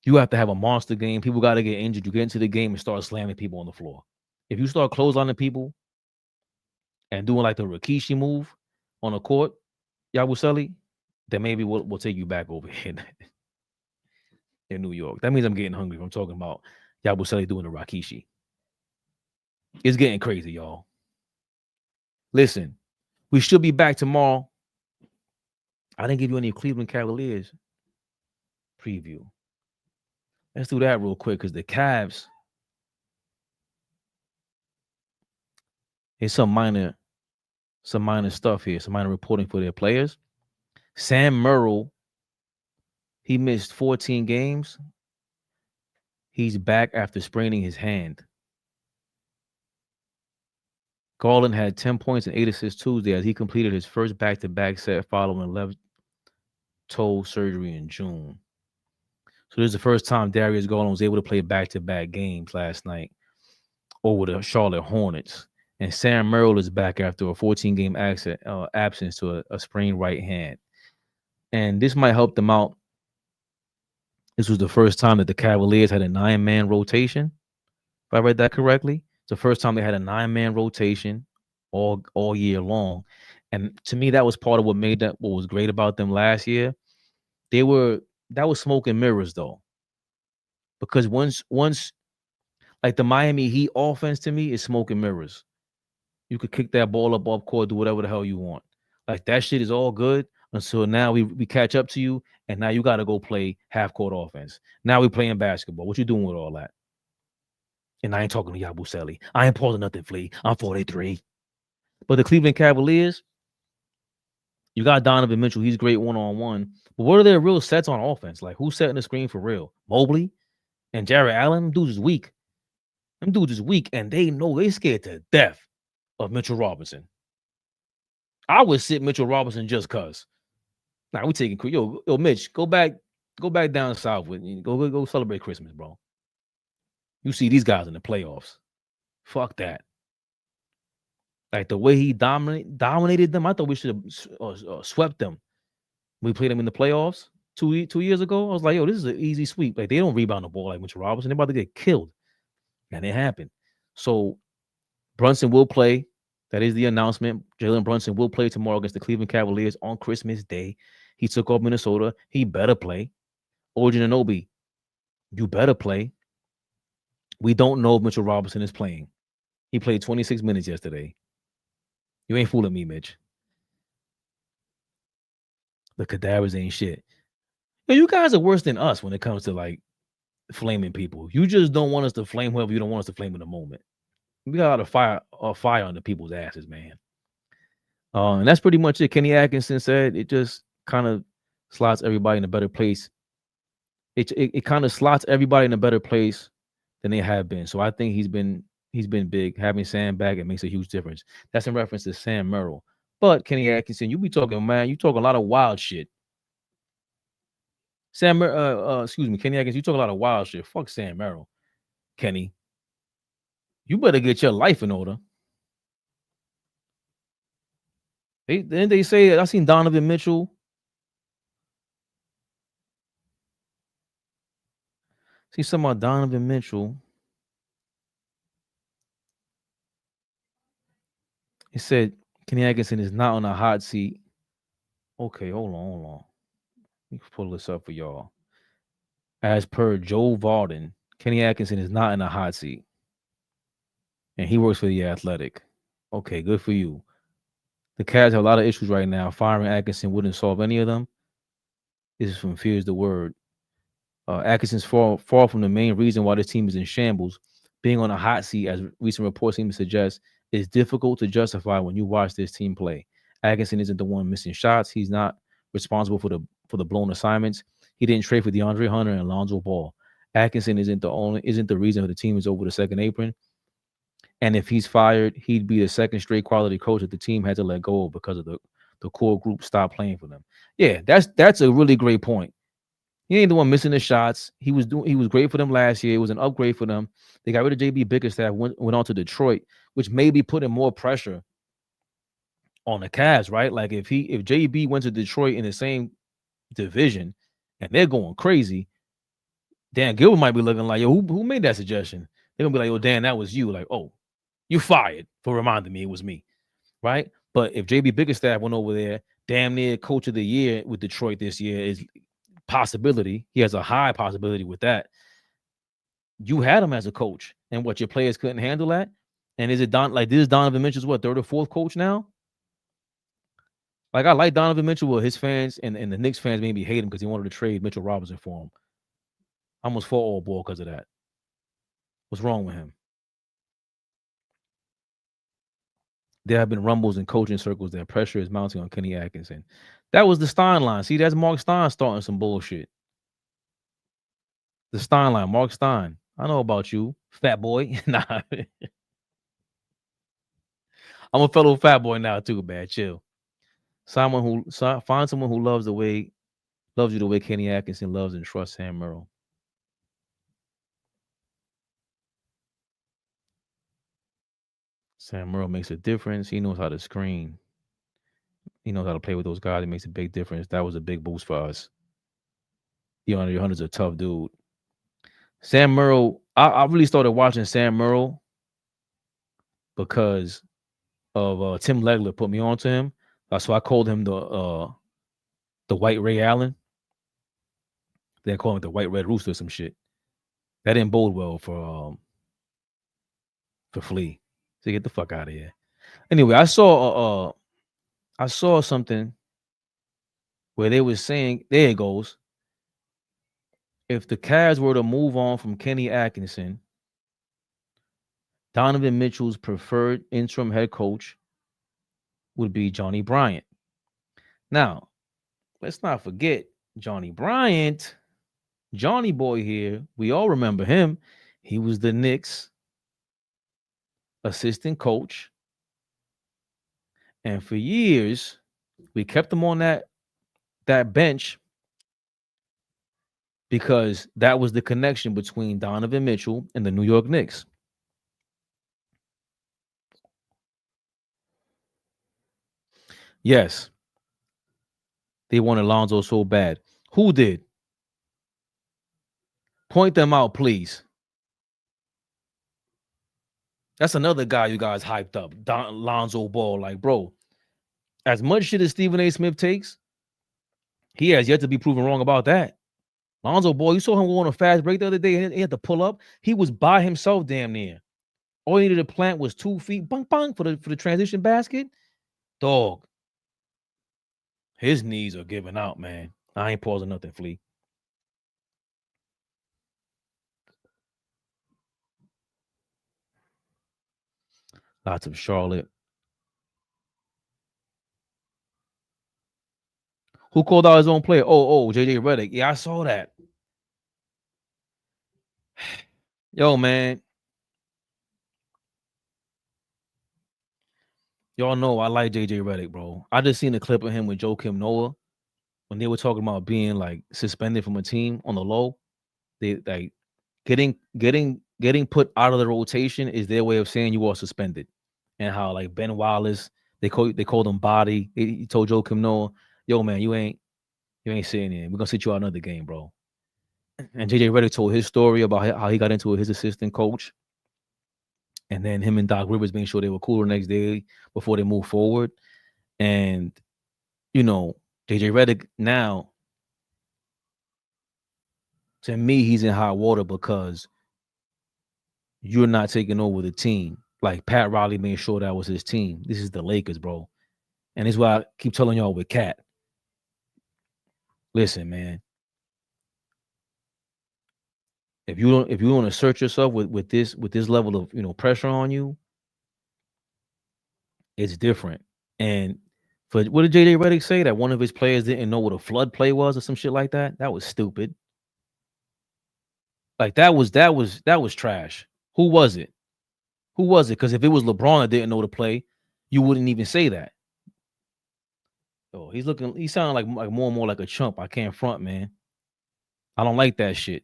You have to have a monster game. People got to get injured. You get into the game and start slamming people on the floor. If you start clotheslining people and doing like the Rikishi move on the court, Yabusele, then maybe we'll take you back over here in New York. That means I'm getting hungry if I'm talking about Yabusele doing the Rikishi. It's getting crazy, y'all. Listen, we should be back tomorrow. I didn't give you any Cleveland Cavaliers preview. Let's do that real quick because the Cavs, it's some minor stuff here, some minor reporting for their players. Sam Merrill, he missed 14 games. He's back after spraining his hand. Garland had 10 points and 8 assists Tuesday as he completed his first back-to-back set following left toe surgery in June. So this is the first time Darius Garland was able to play back-to-back games last night over the Charlotte Hornets. And Sam Merrill is back after a 14-game absence to a sprained right hand. And this might help them out. This was the first time that the Cavaliers had a 9-man rotation. If I read that correctly, it's the first time they had a 9-man rotation all year long. And to me, that was part of what was great about them last year. That was smoke and mirrors though. Because once like the Miami Heat offense to me is smoke and mirrors. You could kick that ball up court, do whatever the hell you want. Like that shit is all good until now we catch up to you, and now you got to go play half-court offense. Now we playing basketball. What you doing with all that? And I ain't talking to Yabusele. I ain't pausing nothing, Flea. I'm 43. But the Cleveland Cavaliers, you got Donovan Mitchell. He's great one-on-one. But what are their real sets on offense? Like, who's setting the screen for real? Mobley and Jarrett Allen? Them dudes is weak. And they know they scared to death of Mitchell Robinson. I would sit Mitchell Robinson just cause. Nah, we taking yo Mitch, go back down south with me. Go celebrate Christmas, bro. You see these guys in the playoffs. Fuck that. Like the way he dominated them, I thought we should have swept them. We played them in the playoffs 2 years ago. I was like, yo, this is an easy sweep. Like they don't rebound the ball like Mitchell Robinson. They're about to get killed. And it happened. So Brunson will play. That is the announcement. Jalen Brunson will play tomorrow against the Cleveland Cavaliers on Christmas Day. He took off Minnesota. He better play. Anunoby, you better play. We don't know if Mitchell Robinson is playing. He played 26 minutes yesterday. You ain't fooling me, Mitch. The cadavers ain't shit. You guys are worse than us when it comes to like flaming people. You just don't want us to flame whoever you don't want us to flame in the moment. We got a fire under people's asses, man. And that's pretty much it. Kenny Atkinson said it just kind of slots everybody in a better place. It kind of slots everybody in a better place than they have been. So I think he's been big. Having Sam back, it makes a huge difference. That's in reference to Sam Merrill. But Kenny Atkinson, you be talking, man, you talk a lot of wild shit. Kenny Atkinson, you talk a lot of wild shit. Fuck Sam Merrill, Kenny. You better get your life in order. Then they say, I seen Donovan Mitchell. See something about Donovan Mitchell. He said Kenny Atkinson is not on a hot seat. Okay, hold on. Let me pull this up for y'all. As per Joe Varden, Kenny Atkinson is not in a hot seat. And he works for The Athletic. Okay, good for you. The Cavs have a lot of issues right now. Firing Atkinson wouldn't solve any of them. This is from Fears the Word. Atkinson's far from the main reason why this team is in shambles. Being on a hot seat, as recent reports seem to suggest, is difficult to justify when you watch this team play. Atkinson isn't the one missing shots. He's not responsible for the blown assignments. He didn't trade for DeAndre Hunter and Alonzo Ball. Atkinson isn't the reason the team is over the second apron. And if he's fired, he'd be the second straight quality coach that the team had to let go of because of the core group stopped playing for them. Yeah, that's a really great point. He ain't the one missing the shots. He was great for them last year. It was an upgrade for them. They got rid of JB Bickerstaff, went on to Detroit, which may be putting more pressure on the Cavs, right? Like if JB went to Detroit in the same division and they're going crazy, Dan Gilbert might be looking like, yo, who made that suggestion? They're gonna be like, oh, Dan, that was you. Like, oh, you fired for reminding me it was me, right? But if JB Bickerstaff went over there, damn near coach of the year with Detroit this year is possibility. He has a high possibility with that. You had him as a coach, and what your players couldn't handle that. And is it this is Donovan Mitchell's what, third or fourth coach now? Like I like Donovan Mitchell, well, his fans and the Knicks fans maybe hate him because he wanted to trade Mitchell Robinson for him. I almost fought AllBall because of that. What's wrong with him? There have been rumbles in coaching circles that pressure is mounting on Kenny Atkinson. That was the Stein line. See, that's Mark Stein starting some bullshit. The Stein line, Mark Stein. I know about you, fat boy. Nah. I'm a fellow fat boy now too, man. Chill. Find someone who loves you the way Kenny Atkinson loves and trusts Sam Merrill. Sam Merrill makes a difference. He knows how to screen. He knows how to play with those guys. It makes a big difference. That was a big boost for us. DeAndre Hunter's a tough dude. Sam Merrill, I really started watching Sam Merrill because of Tim Legler put me on to him. So I called him the White Ray Allen. They call him the White Red Rooster or some shit. That didn't bode well for Flea. So get the fuck out of here. Anyway, I saw something where they were saying, there it goes. If the Cavs were to move on from Kenny Atkinson, Donovan Mitchell's preferred interim head coach would be Johnny Bryant. Now, let's not forget Johnny Bryant, Johnny boy here. We all remember him. He was the Knicks assistant coach. And for years, we kept him on that bench because that was the connection between Donovan Mitchell and the New York Knicks. Yes, they wanted Lonzo so bad. Who did? Point them out, please. That's another guy you guys hyped up, Lonzo Ball. Like, bro, as much shit as Stephen A. Smith takes, he has yet to be proven wrong about that. Lonzo Ball, you saw him go on a fast break the other day, and he had to pull up. He was by himself damn near. All he needed to plant was 2 feet, bang, bang, for the transition basket. Dog. His knees are giving out, man. I ain't pausing nothing, Flea. Lots of Charlotte. Who called out his own player? Oh, JJ Redick. Yeah, I saw that. Yo, man. Y'all know I like JJ Redick, bro. I just seen a clip of him with Joakim Noah when they were talking about being like suspended from a team on the low. They like getting put out of the rotation is their way of saying you are suspended. And how like Ben Wallace, they called him body. He told Joakim Noah, yo, man, you ain't sitting in. We're gonna sit you out another game, bro. And JJ Redick told his story about how he got into his assistant coach. And then him and Doc Rivers making sure they were cool the next day before they move forward. And, you know, JJ Redick now, to me, he's in hot water because you're not taking over the team. Like Pat Riley made sure that was his team. This is the Lakers, bro. And this is why I keep telling y'all with Cat. Listen, man. If you want to assert yourself with this level of pressure on you, it's different. And But what did JJ Redick say? That one of his players didn't know what a flood play was or some shit like that? That was stupid. Like that was trash. Who was it? Who was it? Because if it was LeBron that didn't know the play, you wouldn't even say that. Oh, he's sounding like more and more like a chump. I can't front, man. I don't like that shit.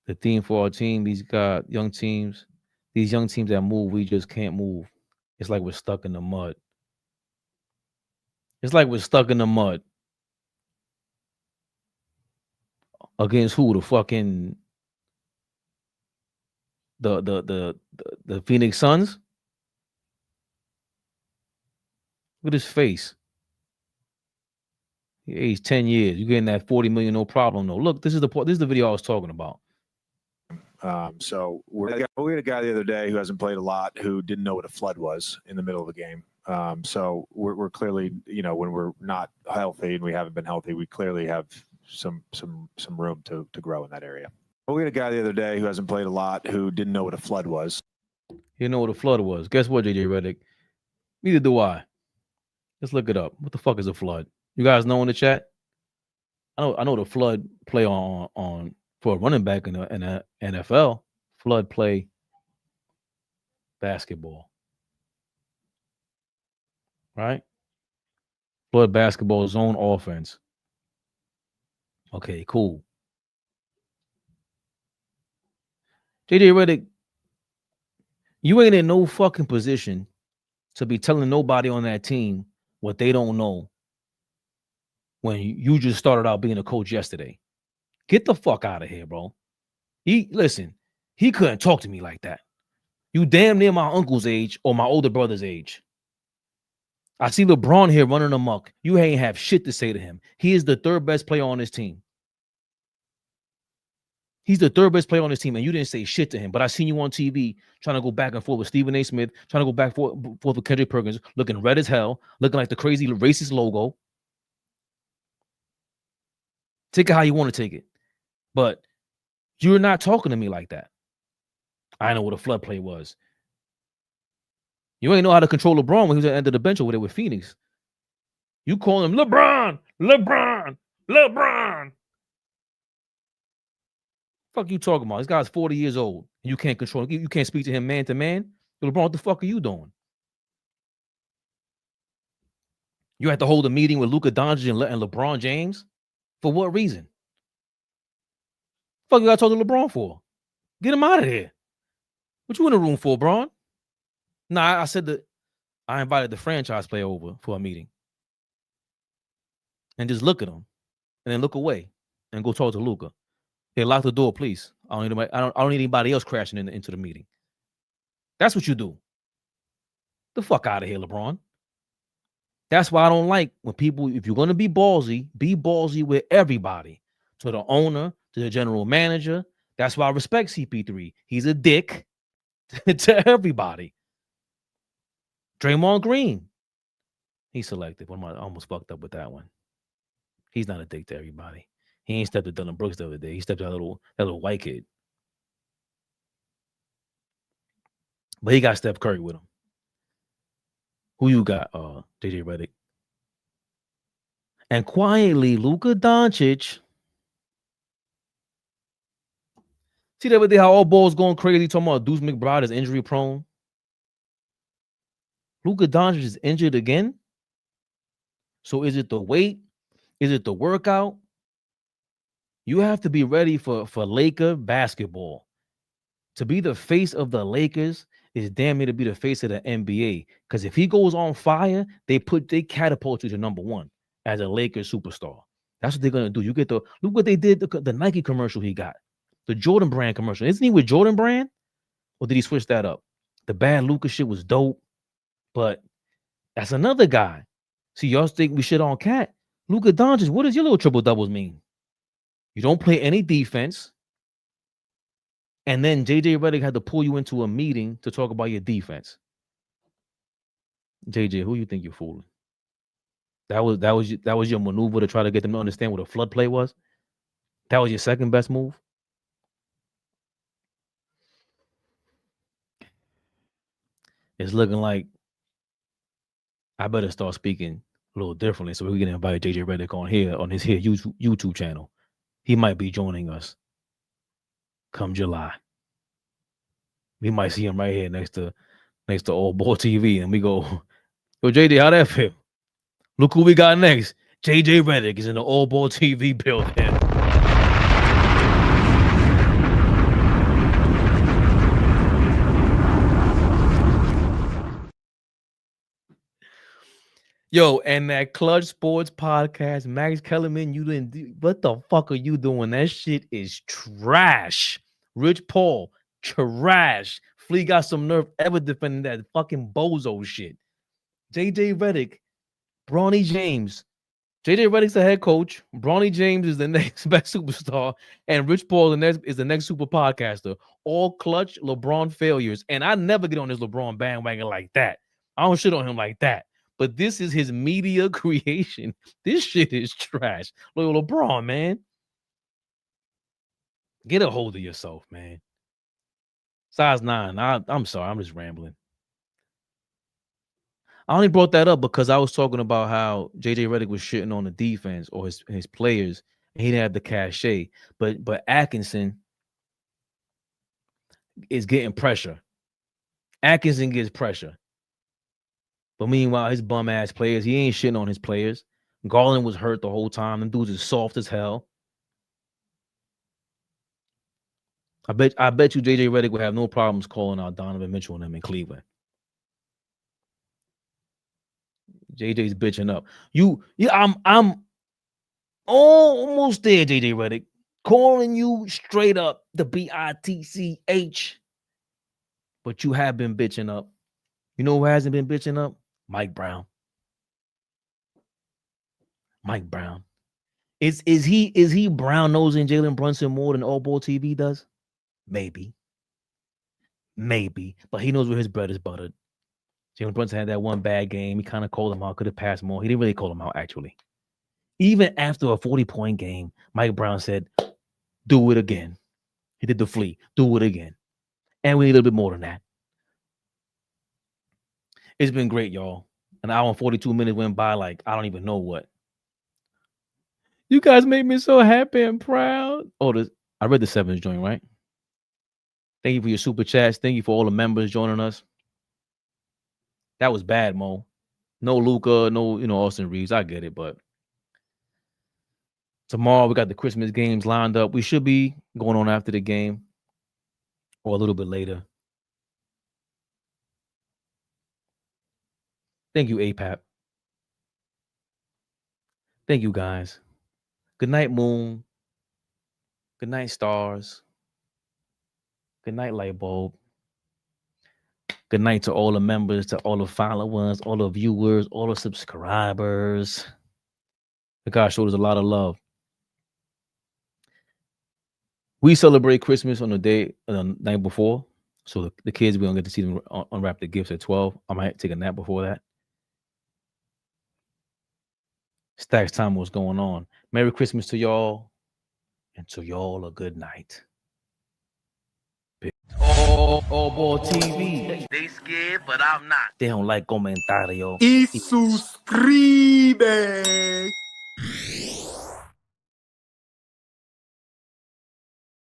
The theme for our team, these young teams that move, we just can't move. It's like we're stuck in the mud. It's like we're stuck in the mud. Against who? The fucking the Phoenix Suns? Look at his face. He aged 10 years. You getting that 40 million, no problem. No. Look, this is the video I was talking about. So we had a guy the other day who hasn't played a lot, who didn't know what a flood was in the middle of the game. So we're clearly, when we're not healthy and we haven't been healthy, we clearly have some room to grow in that area. We had a guy the other day who hasn't played a lot, who didn't know what a flood was. He didn't know what a flood was. Guess what, JJ Redick? Neither do I. Let's look it up. What the fuck is a flood? You guys know in the chat? I know the flood play on for a running back in the NFL. Flood play basketball. Right? Flood basketball zone offense. Okay, cool. JJ Redick, you ain't in no fucking position to be telling nobody on that team what they don't know when you just started out being a coach yesterday. Get the fuck out of here, bro. He couldn't talk to me like that. You damn near my uncle's age or my older brother's age. I see LeBron here running amok. You ain't have shit to say to him. He is the third best player on this team. He's the third best player on this team, and you didn't say shit to him. But I seen you on TV trying to go back and forth with Stephen A. Smith, trying to go back and forth with Kendrick Perkins, looking red as hell, looking like the crazy racist logo. Take it how you want to take it. But you're not talking to me like that. I know what a flood play was. You ain't know how to control LeBron when he was at the end of the bench over there with Phoenix. You call him LeBron. Fuck you talking about? This guy's 40 years old. And you can't control him. You can't speak to him man to man. LeBron, what the fuck are you doing? You had to hold a meeting with Luka Doncic and LeBron James? For what reason? Fuck you got to talk to LeBron for? Get him out of here. What you in the room for, Bron? Nah, I said that I invited the franchise player over for a meeting. And just look at him. And then look away. And go talk to Luka. Hey, lock the door, please. I don't need anybody else crashing into the meeting. That's what you do. The fuck out of here, LeBron. That's why I don't like when people, if you're going to be ballsy with everybody. To the owner, to the general manager. That's why I respect CP3. He's a dick to everybody. Draymond Green. He's selective. I almost fucked up with that one. He's not a dick to everybody. He ain't stepped to Dylan Brooks the other day. He stepped to that little white kid. But he got Steph Curry with him. Who you got, JJ Redick? And quietly, Luka Doncic. See that with how all balls going crazy, talking about Deuce McBride is injury prone. Luka Doncic is injured again. So is it the weight? Is it the workout? You have to be ready for Laker basketball. To be the face of the Lakers is damn near to be the face of the NBA. Because if he goes on fire, they catapult you to number one as a Lakers superstar. That's what they're gonna do. You get look what they did, the Nike commercial he got. The Jordan Brand commercial. Isn't he with Jordan Brand? Or did he switch that up? The bad Luka shit was dope. But that's another guy. See, y'all think we shit on Cat. Luka Doncic, what does your little triple doubles mean? You don't play any defense. And then JJ Redick had to pull you into a meeting to talk about your defense. JJ, who you think you're fooling? That was your maneuver to try to get them to understand what a flood play was? That was your second best move? It's looking like I better start speaking a little differently so we can invite JJ Redick on his YouTube channel. He might be joining us come July. We might see him right here next to AllBall TV, and we go, yo, JJ, how that feel? Look who we got next. JJ Redick is in the AllBall TV building. Yo, and that Clutch Sports podcast, Max Kellerman, you didn't do, what the fuck are you doing? That shit is trash. Rich Paul, trash. Flea got some nerve ever defending that fucking bozo shit. JJ Redick, Bronny James. JJ Redick's the head coach. Bronny James is the next best superstar. And Rich Paul is the next super podcaster. All Clutch LeBron failures. And I never get on this LeBron bandwagon like that. I don't shit on him like that. But this is his media creation. This shit is trash. Look, LeBron, man. Get a hold of yourself, man. Size 9. I'm sorry. I'm just rambling. I only brought that up because I was talking about how JJ Redick was shitting on the defense or his players. And he didn't have the cachet. But Atkinson is getting pressure. Atkinson gets pressure. But meanwhile, his bum ass players, he ain't shitting on his players. Garland was hurt the whole time. Them dudes is soft as hell. I bet you JJ Redick would have no problems calling out Donovan Mitchell and them in Cleveland. JJ's bitching up. I'm almost there, JJ Redick. Calling you straight up the BITCH. But you have been bitching up. You know who hasn't been bitching up? Mike Brown. Mike Brown. Is he brown nosing Jalen Brunson more than AllBall TV does? Maybe. But he knows where his bread is buttered. Jalen Brunson had that one bad game. He kind of called him out, could have passed more. He didn't really call him out, actually. Even after a 40-point game, Mike Brown said, do it again. He did the flea. Do it again. And we need a little bit more than that. It's been great, y'all. An hour and 42 minutes went by like I don't even know what. You guys made me so happy and proud. Oh, I read the 7th joint, right? Thank you for your super chats. Thank you for all the members joining us. That was bad, Mo. No Luka, no, Austin Reeves. I get it, but tomorrow we got the Christmas games lined up. We should be going on after the game or a little bit later. Thank you, APAP. Thank you, guys. Good night, Moon. Good night, Stars. Good night, Lightbulb. Good night to all the members, to all the followers, all the viewers, all the subscribers. The God showed us a lot of love. We celebrate Christmas on the night before. So the kids, we don't get to see them unwrap the gifts at 12. I might take a nap before that. Stacks time, what's going on? Merry Christmas to y'all. And to y'all a good night. AllBall TV. They scared, but I'm not. They don't like comentario. Y suscribe.